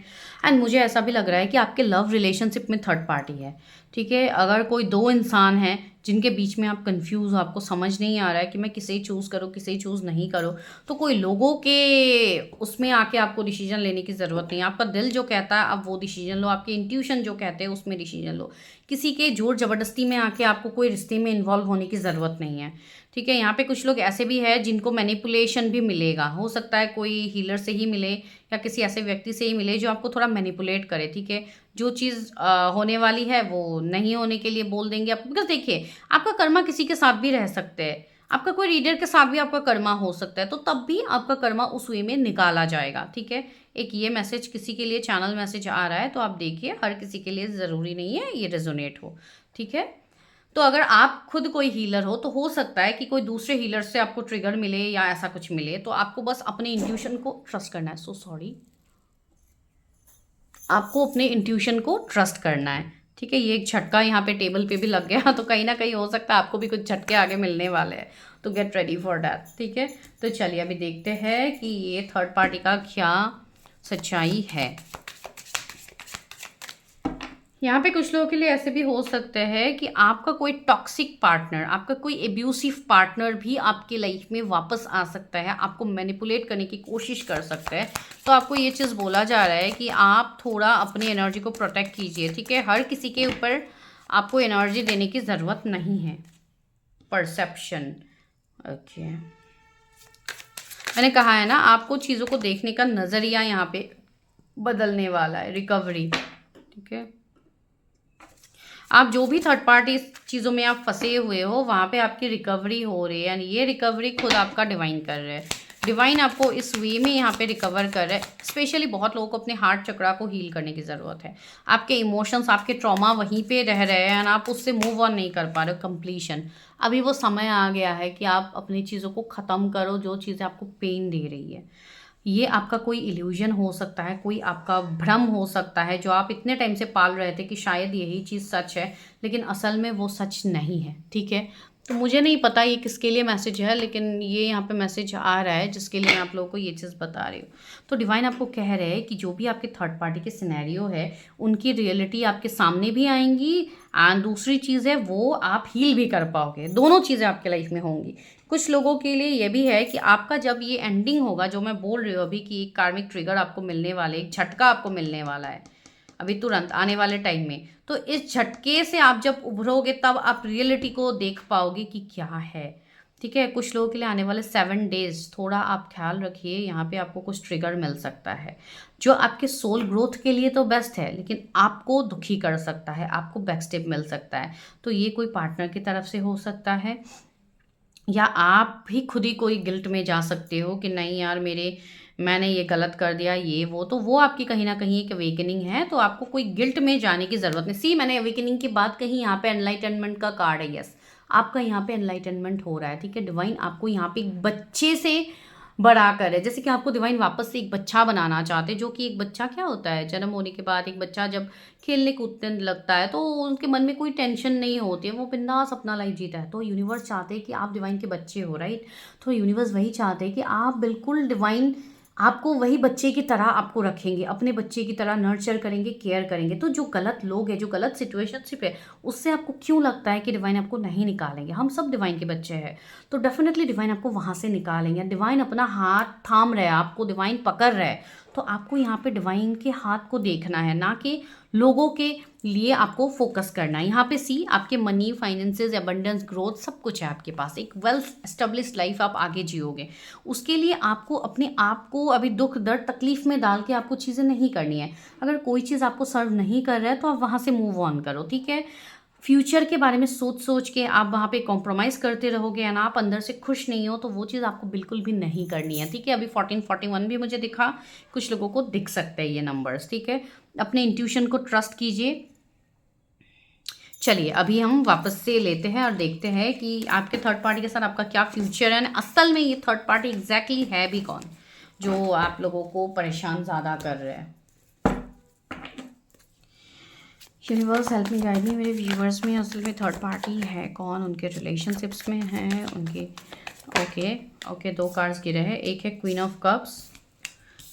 एंड मुझे ऐसा भी लग रहा है कि आपके लव रिलेशनशिप में थर्ड पार्टी है, ठीक है। अगर कोई 2 इंसान हैं जिनके बीच में आप कंफ्यूज हो, आपको समझ नहीं आ रहा है कि मैं किसे चूज़ करूँ, किसे चूज़ नहीं करूँ, तो कोई लोगों के उसमें आके आपको डिसीजन लेने की ज़रूरत नहीं है। आपका दिल जो कहता है आप वो डिसीजन लो, आपके इंट्यूशन जो कहते हैं उसमें डिसीजन लो। किसी के जोर ज़बरदस्ती में आके आपको कोई रिश्ते में इन्वॉल्व होने की ज़रूरत नहीं है, ठीक है। यहाँ पे कुछ लोग ऐसे भी हैं जिनको मैनिपुलेशन भी मिलेगा। हो सकता है कोई हीलर से ही मिले, या किसी ऐसे व्यक्ति से ही मिले जो आपको थोड़ा मैनिपुलेट करे, ठीक है। जो चीज़ होने वाली है वो नहीं होने के लिए बोल देंगे आप, बिकॉज देखिए आपका कर्मा किसी के साथ भी रह सकते हैं, आपका कोई रीडर के साथ भी आपका कर्मा हो सकता है, तो तब भी आपका कर्मा उस वे में निकाला जाएगा, ठीक है। एक ये मैसेज किसी के लिए चैनल मैसेज आ रहा है, तो आप देखिए हर किसी के लिए ज़रूरी नहीं है ये रेजोनेट हो, ठीक है। तो अगर आप खुद कोई हीलर हो तो हो सकता है कि कोई दूसरे हीलर से आपको ट्रिगर मिले या ऐसा कुछ मिले, तो आपको बस अपने इंट्यूशन को ट्रस्ट करना है। सो सॉरी, आपको अपने इंट्यूशन को ट्रस्ट करना है, ठीक है। ये एक झटका यहाँ पे टेबल पे भी लग गया, तो कहीं ना कहीं हो सकता है आपको भी कुछ झटके आगे मिलने वाले हैं, तो गेट रेडी फॉर दैट, ठीक है। तो चलिए अभी देखते हैं कि ये थर्ड पार्टी का क्या सच्चाई है। यहाँ पे कुछ लोगों के लिए ऐसे भी हो सकते हैं कि आपका कोई टॉक्सिक पार्टनर, आपका कोई एब्यूसिव पार्टनर भी आपके लाइफ में वापस आ सकता है, आपको मैनिपुलेट करने की कोशिश कर सकता है, तो आपको ये चीज़ बोला जा रहा है कि आप थोड़ा अपनी एनर्जी को प्रोटेक्ट कीजिए, ठीक है। हर किसी के ऊपर आपको एनर्जी देने की ज़रूरत नहीं है। परसेप्शन, ओके, मैंने कहा है ना, आपको चीज़ों को देखने का नज़रिया यहाँ पे बदलने वाला है। रिकवरी, ठीक है। आप जो भी थर्ड पार्टी चीज़ों में आप फंसे हुए हो, वहाँ पे आपकी रिकवरी हो रही है, यानी ये रिकवरी खुद आपका डिवाइन कर रहा है। डिवाइन आपको इस वे में यहाँ पे रिकवर कर रहा है। स्पेशली बहुत लोगों को अपने हार्ट चक्रा को हील करने की ज़रूरत है। आपके इमोशंस, आपके ट्रॉमा वहीं पे रह रहे हैं, आप उससे मूव ऑन नहीं कर पा रहे हो कंप्लीशन। अभी वो समय आ गया है कि आप अपनी चीज़ों को ख़त्म करो, जो चीज़ें आपको पेन दे रही है। ये आपका कोई इल्यूजन हो सकता है, कोई आपका भ्रम हो सकता है जो आप इतने टाइम से पाल रहे थे कि शायद यही चीज़ सच है, लेकिन असल में वो सच नहीं है, ठीक है। तो मुझे नहीं पता ये किसके लिए मैसेज है, लेकिन ये यहाँ पे मैसेज आ रहा है जिसके लिए मैं आप लोगों को ये चीज़ बता रही हूँ। तो डिवाइन आपको कह रहे हैं कि जो भी आपके थर्ड पार्टी के सिनेरियो है, उनकी रियलिटी आपके सामने भी आएंगी, एंड दूसरी चीज़ है वो आप हील भी कर पाओगे। दोनों चीज़ें आपके लाइफ में होंगी। कुछ लोगों के लिए ये भी है कि आपका जब ये एंडिंग होगा, जो मैं बोल रही हूँ अभी कि एक कार्मिक ट्रिगर आपको मिलने वाले, एक झटका आपको मिलने वाला है अभी तुरंत आने वाले टाइम में, तो इस झटके से आप जब उभरोगे तब आप रियलिटी को देख पाओगे कि क्या है, ठीक है। कुछ लोगों के लिए आने वाले 7 डेज थोड़ा आप ख्याल रखिए, यहाँ पे आपको कुछ ट्रिगर मिल सकता है जो आपके सोल ग्रोथ के लिए तो बेस्ट है, लेकिन आपको दुखी कर सकता है, आपको बैकस्टेप मिल सकता है। तो ये कोई पार्टनर की तरफ से हो सकता है, या आप भी खुद ही कोई गिल्ट में जा सकते हो कि नहीं यार मैंने ये गलत कर दिया, ये वो, तो वो आपकी कहीं ना कहीं एक अवेकनिंग है। तो आपको कोई गिल्ट में जाने की ज़रूरत नहीं। सी, मैंने अवेकनिंग की बात कही, यहाँ पे एनलाइटनमेंट का कार्ड है। यस, आपका यहाँ पे एनलाइटनमेंट हो रहा है, ठीक है। डिवाइन आपको यहाँ पे एक बच्चे से बड़ा करे, जैसे कि आपको डिवाइन वापस से एक बच्चा बनाना चाहते हैं, जो कि एक बच्चा क्या होता है, जन्म होने के बाद एक बच्चा जब खेलने कूदने लगता है तो उनके मन में कोई टेंशन नहीं होती है, वो बिंदास अपना लाइफ जीता है। तो यूनिवर्स चाहते हैं कि आप डिवाइन के बच्चे हो, राइट। तो यूनिवर्स वही चाहते हैं कि आप बिल्कुल डिवाइन, आपको वही बच्चे की तरह आपको रखेंगे, अपने बच्चे की तरह नर्चर करेंगे, केयर करेंगे। तो जो गलत लोग हैं, जो गलत सिचुएशनशिप है, उससे आपको क्यों लगता है कि डिवाइन आपको नहीं निकालेंगे? हम सब डिवाइन के बच्चे हैं, तो डेफिनेटली डिवाइन आपको वहाँ से निकालेंगे। डिवाइन अपना हाथ थाम रहा है, आपको डिवाइन पकड़ रहा है। तो आपको यहाँ पे डिवाइन के हाथ को देखना है, ना कि लोगों के लिए आपको फोकस करना है। यहाँ पे सी, आपके मनी, फाइनेंसेस, एबंडेंस, ग्रोथ सब कुछ है आपके पास। एक वेल एस्टेब्लिश्ड लाइफ आप आगे जियोगे। उसके लिए आपको अपने आप को अभी दुख दर्द तकलीफ में डाल के आपको चीज़ें नहीं करनी है। अगर कोई चीज़ आपको सर्व नहीं कर रहा है तो आप वहाँ से मूव ऑन करो, ठीक है। फ्यूचर के बारे में सोच सोच के आप वहाँ पे कॉम्प्रोमाइज़ करते रहोगे एंड आप अंदर से खुश नहीं हो, तो वो चीज़ आपको बिल्कुल भी नहीं करनी है, ठीक है। अभी 1441 भी मुझे दिखा, कुछ लोगों को दिख सकते हैं ये नंबर्स, ठीक है। अपने इंट्यूशन को ट्रस्ट कीजिए। चलिए अभी हम वापस से लेते हैं और देखते हैं कि आपके थर्ड पार्टी के साथ आपका क्या फ्यूचर है, असल में ये थर्ड पार्टी एग्जैक्टली है भी कौन, जो आप लोगों को परेशान ज़्यादा कर रहे हैं। Universe help me guide me, मेरे व्यूवर्स में असल में थर्ड पार्टी है कौन, उनके रिलेशनशिप्स में हैं, उनके ओके 2 कार्ड्स गिरे हैं। एक है क्वीन ऑफ कप्स,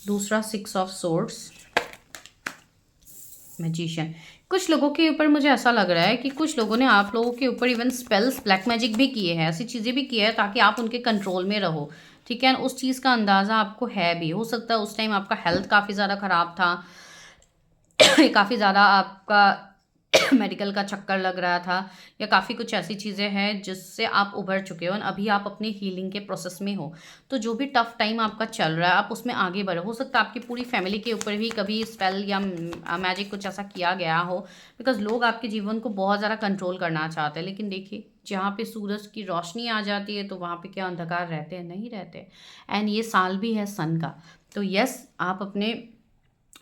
दूसरा 6 ऑफ सोर्ड्स, मैजिशियन। कुछ लोगों के ऊपर मुझे ऐसा लग रहा है कि कुछ लोगों ने आप लोगों के ऊपर इवन स्पेल्स, ब्लैक मैजिक भी किए हैं, ऐसी चीज़ें भी की है ताकि आप उनके कंट्रोल में रहो, ठीक है। उस चीज़ का अंदाज़ा आपको है भी, हो सकता है उस टाइम आपका हेल्थ काफ़ी ज़्यादा ख़राब था काफ़ी ज़्यादा आपका मेडिकल का चक्कर लग रहा था, या काफ़ी कुछ ऐसी चीज़ें हैं जिससे आप उभर चुके हो और अभी आप अपनी हीलिंग के प्रोसेस में हो। तो जो भी टफ टाइम आपका चल रहा है आप उसमें आगे बढ़ो। हो सकता है आपकी पूरी फैमिली के ऊपर भी कभी स्पेल या मैजिक कुछ ऐसा किया गया हो, बिकॉज लोग आपके जीवन को बहुत ज़्यादा कंट्रोल करना चाहते हैं। लेकिन देखिए, जहाँ पे सूरज की रोशनी आ जाती है तो वहाँ पे क्या अंधकार रहते हैं? नहीं रहते। एंड ये साल भी है सन का, तो यस, आप अपने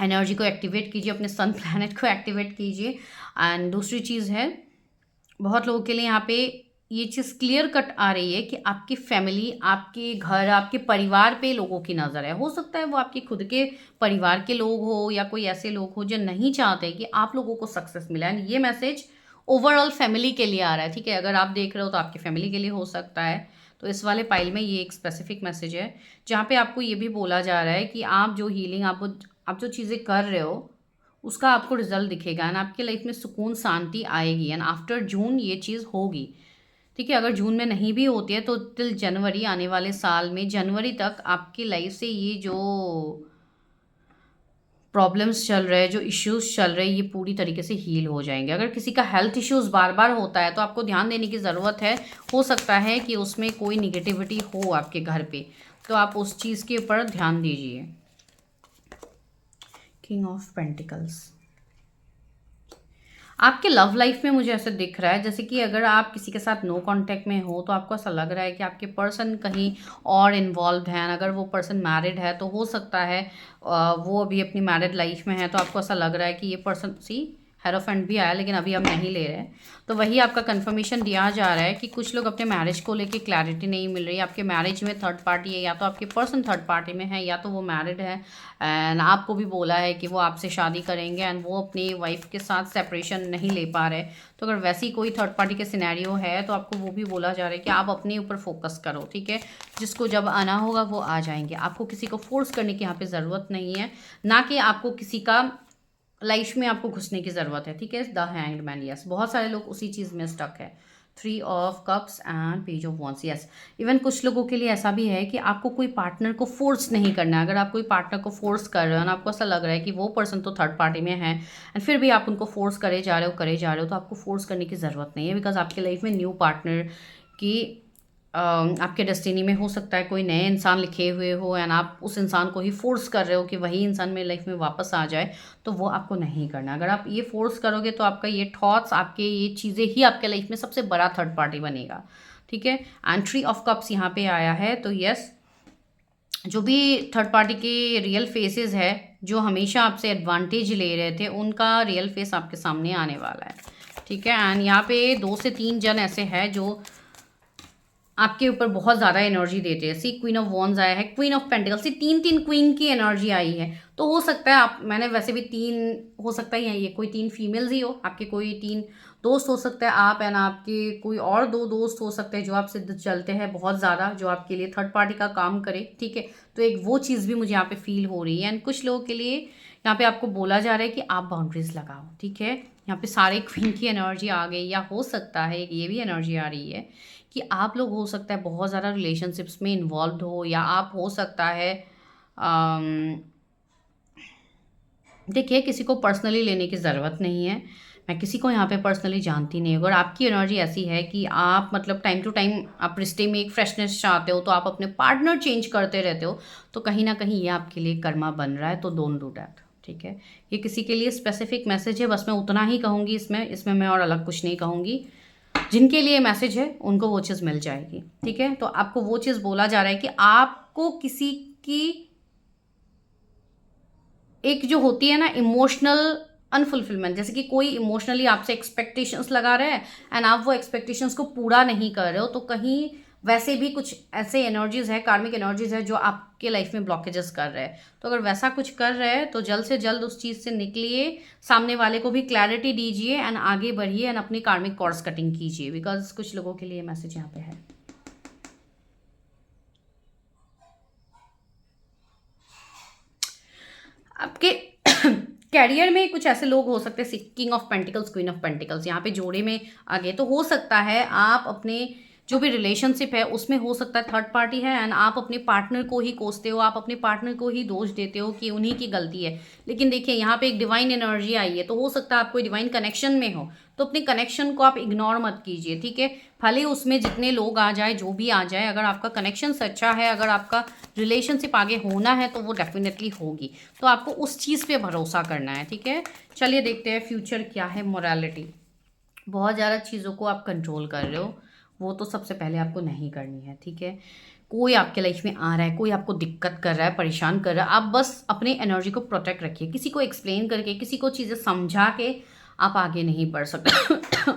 एनर्जी को एक्टिवेट कीजिए, अपने सन प्लैनेट को एक्टिवेट कीजिए। एंड दूसरी चीज़ है, बहुत लोगों के लिए यहाँ पे ये चीज़ क्लियर कट आ रही है कि आपकी फैमिली, आपके घर, आपके परिवार पे लोगों की नज़र है। हो सकता है वो आपके खुद के परिवार के लोग हो या कोई ऐसे लोग हो जो नहीं चाहते कि आप लोगों को सक्सेस मिले। एंड ये मैसेज ओवरऑल फैमिली के लिए आ रहा है, ठीक है। अगर आप देख रहे हो तो आपकी फैमिली के लिए हो सकता है। तो इस वाले पाइल में ये एक स्पेसिफिक मैसेज है जहाँ पे आपको ये भी बोला जा रहा है कि आप जो हीलिंग, आप जो चीज़ें कर रहे हो उसका आपको रिजल्ट दिखेगा एंड आपके लाइफ में सुकून, शांति आएगी एंड आफ्टर जून ये चीज़ होगी, ठीक है। अगर जून में नहीं भी होती है तो टिल जनवरी, आने वाले साल में जनवरी तक आपकी लाइफ से ये जो प्रॉब्लम्स चल रहे हैं, जो इश्यूज चल रहे हैं, ये पूरी तरीके से हील हो जाएंगे। अगर किसी का हेल्थ इश्यूज बार बार होता है तो आपको ध्यान देने की ज़रूरत है। हो सकता है कि उसमें कोई निगेटिविटी हो आपके घर पे, तो आप उस चीज़ के ऊपर ध्यान दीजिए। किंग ऑफ पेंटिकल्स, आपके लव लाइफ में मुझे ऐसा दिख रहा है जैसे कि अगर आप किसी के साथ नो कांटेक्ट में हो तो आपको ऐसा लग रहा है कि आपके पर्सन कहीं और इन्वॉल्व हैं। अगर वो पर्सन मैरिड है तो हो सकता है वो अभी अपनी मैरिड लाइफ में है, तो आपको ऐसा लग रहा है कि ये पर्सन, सी हेरोफेंट भी आया लेकिन अभी हम नहीं ले रहे हैं। तो वही आपका कंफर्मेशन दिया जा रहा है कि कुछ लोग अपने मैरिज को लेके क्लैरिटी नहीं मिल रही। आपके मैरिज में थर्ड पार्टी है, या तो आपके पर्सन थर्ड पार्टी में है या तो वो मैरिड है, एंड आपको भी बोला है कि वो आपसे शादी करेंगे एंड वो अपनी वाइफ के साथ सेपरेशन नहीं ले पा रहे। तो अगर वैसी कोई थर्ड पार्टी के सिनेरियो है तो आपको वो भी बोला जा रहा है कि आप अपने ऊपर फोकस करो, ठीक है। जिसको जब आना होगा वो आ जाएंगे। आपको किसी को फोर्स करने की यहाँ पे ज़रूरत नहीं है, ना कि आपको किसी का लाइफ में आपको घुसने की ज़रूरत है, ठीक है। द हैंग्ड मैन, यस, बहुत सारे लोग उसी चीज़ में स्टक है। 3 of cups and page of wands, yes. Even कुछ लोगों के लिए ऐसा भी है कि आपको कोई पार्टनर को फोर्स नहीं करना है। अगर आप कोई पार्टनर को फोर्स कर रहे हो ना, आपको ऐसा लग रहा है कि वो पर्सन तो थर्ड पार्टी में है एंड फिर भी आप उनको फोर्स करे जा रहे हो, तो आपको फोर्स करने की ज़रूरत नहीं है। बिकॉज आपके लाइफ में न्यू पार्टनर की आपके डेस्टिनी में हो सकता है कोई नए इंसान लिखे हुए हो एंड आप उस इंसान को ही फोर्स कर रहे हो कि वही इंसान मेरी लाइफ में वापस आ जाए, तो वो आपको नहीं करना। अगर आप ये फोर्स करोगे तो आपका ये थॉट्स, आपके ये चीज़ें ही आपके लाइफ में सबसे बड़ा थर्ड पार्टी बनेगा, ठीक है। एंड 3 ऑफ कप्स यहाँ पे आया है, तो यस, जो भी थर्ड पार्टी के रियल फेसेस है जो हमेशा आपसे एडवांटेज ले रहे थे, उनका रियल फेस आपके सामने आने वाला है, ठीक है। एंड यहाँ पे 2 से 3 जन ऐसे हैं जो आपके ऊपर बहुत ज़्यादा एनर्जी देते हैं। सी क्वीन ऑफ वॉन्स आया है, queen of pentacles, see 3 queen की एनर्जी आई है। तो हो सकता है आप, मैंने वैसे भी 3 हो सकता है ये कोई 3 फीमेल्स ही हो, आपके कोई 3 दोस्त हो सकते हैं, आप एंड आपके कोई और 2 दोस्त हो सकते हैं जो आपसे चलते हैं बहुत ज़्यादा, जो आपके लिए थर्ड पार्टी का काम करे, ठीक है। तो एक वो चीज़ भी मुझे यहाँ पे फील हो रही है। एंड कुछ लोगों के लिए यहाँ पे आपको बोला जा रहा है कि आप बाउंड्रीज लगाओ, ठीक है। यहाँ पे सारे क्वीन की एनर्जी आ गई, या हो सकता है ये भी एनर्जी आ रही है कि आप लोग हो सकता है बहुत ज़्यादा रिलेशनशिप्स में इन्वॉल्व हो, या आप हो सकता है देखिए, किसी को पर्सनली लेने की ज़रूरत नहीं है। मैं किसी को यहाँ पे पर्सनली जानती नहीं हूँ। अगर आपकी एनर्जी ऐसी है कि आप मतलब टाइम टू टाइम आप रिश्ते में एक फ्रेशनेस चाहते हो, तो आप अपने पार्टनर चेंज करते रहते हो, तो कहीं ना कहीं ये आपके लिए कर्मा बन रहा है, तो डोंट डू दैट, ठीक है। ये किसी के लिए स्पेसिफिक मैसेज है, बस मैं उतना ही कहूँगी इसमें मैं और अलग कुछ नहीं कहूँगी। जिनके लिए मैसेज है उनको वो चीज़ मिल जाएगी, ठीक है। तो आपको वो चीज़ बोला जा रहा है कि आपको किसी की एक जो होती है ना इमोशनल अनफुलफिलमेंट, जैसे कि कोई इमोशनली आपसे एक्सपेक्टेशंस लगा रहे हैं एंड आप वो एक्सपेक्टेशंस को पूरा नहीं कर रहे हो, तो कहीं वैसे भी कुछ ऐसे एनर्जीज है, कार्मिक एनर्जीज है जो आपके लाइफ में ब्लॉकेजेस कर रहे हैं। तो अगर वैसा कुछ कर रहे हैं तो जल्द से जल्द उस चीज़ से निकलिए, सामने वाले को भी क्लैरिटी दीजिए एंड आगे बढ़िए एंड अपनी कार्मिक कॉर्ड्स कटिंग कीजिए। बिकॉज कुछ लोगों के लिए मैसेज यहाँ पे है। आपके कैरियर में कुछ ऐसे लोग हो सकते हैं, king of pentacles, queen of pentacles यहाँ पे जोड़े में आगे, तो हो सकता है आप अपने जो भी रिलेशनशिप है उसमें हो सकता है थर्ड पार्टी है एंड आप अपने पार्टनर को ही कोसते हो, आप अपने पार्टनर को ही दोष देते हो कि उन्हीं की गलती है। लेकिन देखिए यहाँ पे एक डिवाइन एनर्जी आई है, तो हो सकता है आप कोई डिवाइन कनेक्शन में हो, तो अपने कनेक्शन को आप इग्नोर मत कीजिए, ठीक है। भले उसमें जितने लोग आ जाए, जो भी आ जाए, अगर आपका कनेक्शन सच्चा है, अगर आपका रिलेशनशिप आगे होना है तो वो डेफिनेटली होगी। तो आपको उस चीज़ पे भरोसा करना है, ठीक है। चलिए देखते हैं फ्यूचर क्या है। मोरालिटी, बहुत ज़्यादा चीज़ों को आप कंट्रोल कर रहे हो, वो तो सबसे पहले आपको नहीं करनी है, ठीक है। कोई आपके लाइफ में आ रहा है, कोई आपको दिक्कत कर रहा है, परेशान कर रहा है, आप बस अपने एनर्जी को प्रोटेक्ट रखिए। किसी को एक्सप्लेन करके, किसी को चीज़ें समझा के आप आगे नहीं बढ़ सकते।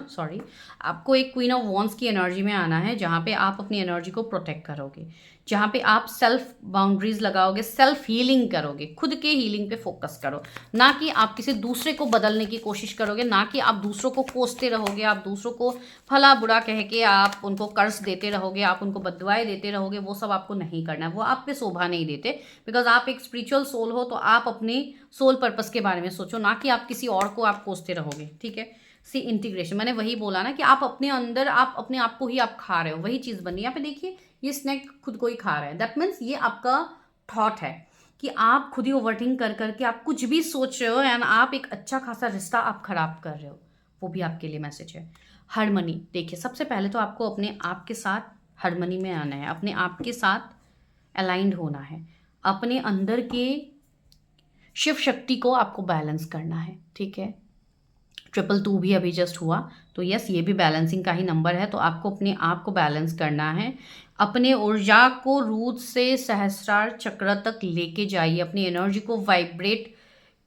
सॉरी, आपको एक क्वीन ऑफ वॉन्स की एनर्जी में आना है, जहाँ पे आप अपनी एनर्जी को प्रोटेक्ट करोगे, जहाँ पे आप सेल्फ बाउंड्रीज लगाओगे, सेल्फ हीलिंग करोगे, खुद के हीलिंग पे फोकस करो, ना कि आप किसी दूसरे को बदलने की कोशिश करोगे, ना कि आप दूसरों को कोसते रहोगे, आप दूसरों को भला बुरा कह के आप उनको कर्ज देते रहोगे, आप उनको बददुआएं देते रहोगे। वो सब आपको नहीं करना है, वो आप पे शोभा नहीं देते। बिकॉज आप एक स्पिरिचुअल सोल हो, तो आप अपने सोल पर्पस के बारे में सोचो, ना कि आप किसी और को आप कोसते रहोगे, ठीक है। सी इंटीग्रेशन, मैंने वही बोला ना कि आप अपने अंदर, आप अपने आप को ही आप खा रहे हो, वही चीज़ बनी। यहाँ पे देखिए, ये स्नैक खुद को ही खा रहा है, दैट मीन्स ये आपका थॉट है कि आप खुद ही ओवरथिंक कर करके आप कुछ भी सोच रहे हो एंड आप एक अच्छा खासा रिश्ता आप खराब कर रहे हो, वो भी आपके लिए मैसेज है। हार्मनी, देखिए सबसे पहले तो आपको अपने आप के साथ हार्मनी में आना है, अपने आप के साथ अलाइंड होना है, अपने अंदर के शिव शक्ति को आपको बैलेंस करना है, ठीक है। 222 भी अभी जस्ट हुआ, तो यस ये भी बैलेंसिंग का ही नंबर है, तो आपको अपने आप को बैलेंस करना है। अपने ऊर्जा को रूट से सहस्रार चक्र तक लेके जाइए, अपनी एनर्जी को वाइब्रेट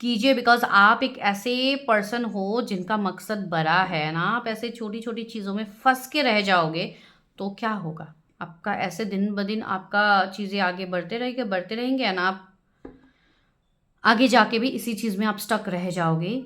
कीजिए, बिकॉज आप एक ऐसे पर्सन हो जिनका मकसद बड़ा है ना। आप ऐसे छोटी छोटी चीज़ों में फंस के रह जाओगे तो क्या होगा आपका, ऐसे दिन ब दिन आपका चीज़ें आगे बढ़ते रहेंगे ना, आप आगे जाके भी इसी चीज़ में आप स्टक रह जाओगे।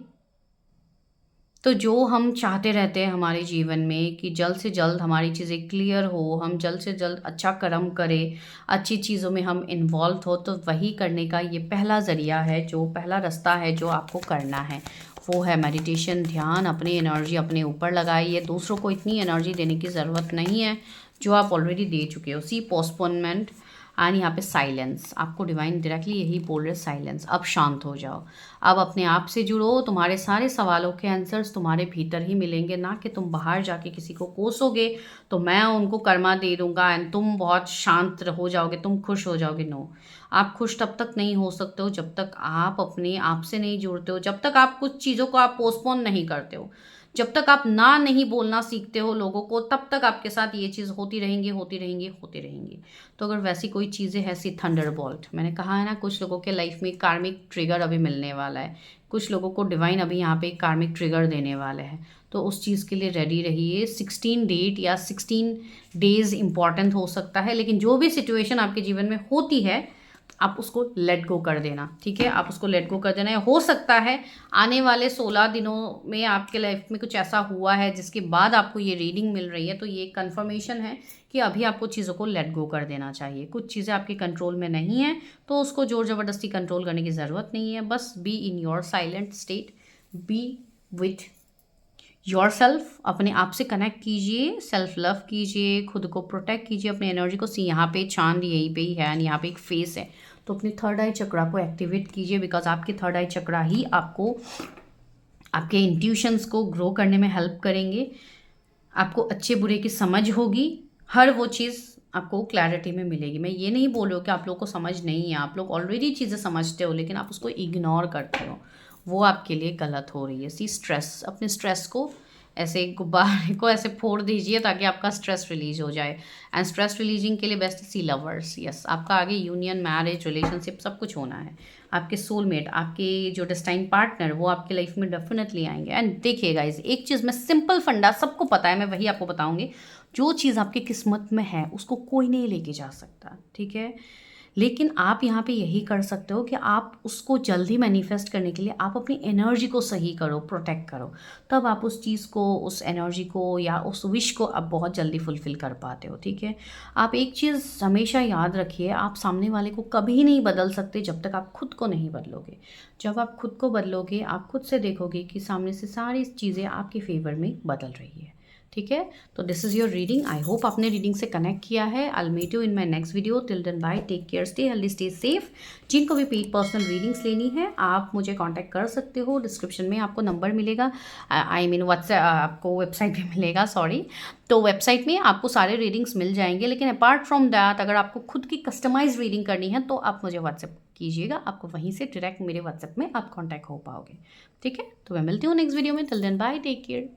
तो जो हम चाहते रहते हैं हमारे जीवन में कि जल्द से जल्द हमारी चीज़ें क्लियर हो, हम जल्द से जल्द अच्छा कर्म करें, अच्छी चीज़ों में हम इन्वॉल्व हो, तो वही करने का ये पहला ज़रिया है, जो पहला रास्ता है जो आपको करना है वो है मेडिटेशन, ध्यान। अपनी एनर्जी अपने ऊपर लगाइए, दूसरों को इतनी एनर्जी देने की ज़रूरत नहीं है जो आप ऑलरेडी दे चुके हो। सी पोस्टपोनमेंट एंड यहाँ पे साइलेंस, आपको डिवाइन डायरेक्टली यही बोल रहे साइलेंस। अब शांत हो जाओ, अब अपने आप से जुड़ो, तुम्हारे सारे सवालों के आंसर्स तुम्हारे भीतर ही मिलेंगे, ना कि तुम बाहर जाके किसी को कोसोगे तो मैं उनको कर्मा दे दूंगा एंड तुम बहुत शांत हो जाओगे, तुम खुश हो जाओगे। नो, आप खुश तब तक नहीं हो सकते हो जब तक आप अपने आप से नहीं जुड़ते हो, जब तक आप कुछ चीज़ों को आप पोस्टपोन नहीं करते हो, जब तक आप ना नहीं बोलना सीखते हो लोगों को, तब तक आपके साथ ये चीज़ होती रहेंगी होती रहेंगी होती रहेंगी। तो अगर वैसी कोई चीज़ें हैं, सी थंडरबोल्ट, मैंने कहा है ना, कुछ लोगों के लाइफ में कार्मिक ट्रिगर अभी मिलने वाला है, कुछ लोगों को डिवाइन अभी यहाँ पे कार्मिक ट्रिगर देने वाले हैं, तो उस चीज़ के लिए रेडी रहिए। 16 डेट या 16 डेज इंपॉर्टेंट हो सकता है, लेकिन जो भी सिचुएशन आपके जीवन में होती है आप उसको लेट गो कर देना, ठीक है। आप उसको लेट गो कर देना है। हो सकता है आने वाले 16 दिनों में आपके लाइफ में कुछ ऐसा हुआ है जिसके बाद आपको ये रीडिंग मिल रही है, तो ये कंफर्मेशन है कि अभी आपको चीज़ों को लेट गो कर देना चाहिए। कुछ चीज़ें आपके कंट्रोल में नहीं है तो उसको जोर ज़बरदस्ती कंट्रोल करने की ज़रूरत नहीं है। बस be in your silent state, B with your self, अपने आप से कनेक्ट कीजिए, सेल्फ लव कीजिए, खुद को प्रोटेक्ट कीजिए, अपनी एनर्जी को। सी यहाँ पे चांद यहीं पे ही है एंड यहाँ पे एक फेस है, तो अपनी थर्ड आई चक्रा को एक्टिवेट कीजिए, बिकॉज आपके थर्ड आई चक्रा ही आपको आपके इंट्यूशंस को ग्रो करने में हेल्प करेंगे। आपको अच्छे बुरे की समझ होगी, हर वो चीज़ आपको क्लैरिटी में मिलेगी। मैं ये नहीं बोल रही हूँ कि आप लोग को समझ नहीं है, आप लोग ऑलरेडी चीज़ें समझते हो, लेकिन आप उसको इग्नोर करते हो, वो आपके लिए गलत हो रही है। सी स्ट्रेस, अपने स्ट्रेस को ऐसे गुब्बारे को ऐसे फोड़ दीजिए ताकि आपका स्ट्रेस रिलीज हो जाए। एंड स्ट्रेस रिलीजिंग के लिए बेस्ट सी लवर्स, यस, आपका आगे यूनियन, मैरिज, रिलेशनशिप सब कुछ होना है। आपके सोलमेट, आपके जो डेस्टाइन पार्टनर, वो आपके लाइफ में डेफिनेटली आएंगे। एंड देखिए गाइज, एक चीज़ मैं सिंपल फंडा सबको पता है, मैं वही आपको बताऊंगी। जो चीज़ आपकी किस्मत में है उसको कोई नहीं लेके जा सकता, ठीक है। लेकिन आप यहाँ पे यही कर सकते हो कि आप उसको जल्दी मैनिफेस्ट करने के लिए आप अपनी एनर्जी को सही करो, प्रोटेक्ट करो, तब आप उस चीज़ को, उस एनर्जी को या उस विश को आप बहुत जल्दी फुलफ़िल कर पाते हो, ठीक है। आप एक चीज़ हमेशा याद रखिए, आप सामने वाले को कभी नहीं बदल सकते जब तक आप खुद को नहीं बदलोगे। जब आप खुद को बदलोगे, आप खुद से देखोगे कि सामने से सारी चीज़ें आपके फेवर में बदल रही है, ठीक है। तो this is your reading. I hope आपने रीडिंग से कनेक्ट किया है। I will meet you in my next video. Till then bye, take care, stay healthy, stay safe. जिनको भी पेड पर्सनल रीडिंग्स लेनी है आप मुझे कांटेक्ट कर सकते हो, डिस्क्रिप्शन में आपको नंबर मिलेगा, आई मीन व्हाट्सएप, आपको वेबसाइट भी मिलेगा, सॉरी। तो वेबसाइट में आपको सारे रीडिंग्स मिल जाएंगे, लेकिन अपार्ट फ्रॉम दैट अगर आपको खुद की कस्टमाइज रीडिंग करनी है तो आप मुझे व्हाट्सएप कीजिएगा, आपको वहीं से डायरेक्ट मेरे व्हाट्सएप में आप कॉन्टैक्ट हो पाओगे, ठीक है। तो मैं मिलती हूँ नेक्स्ट वीडियो में। Till then bye, take care.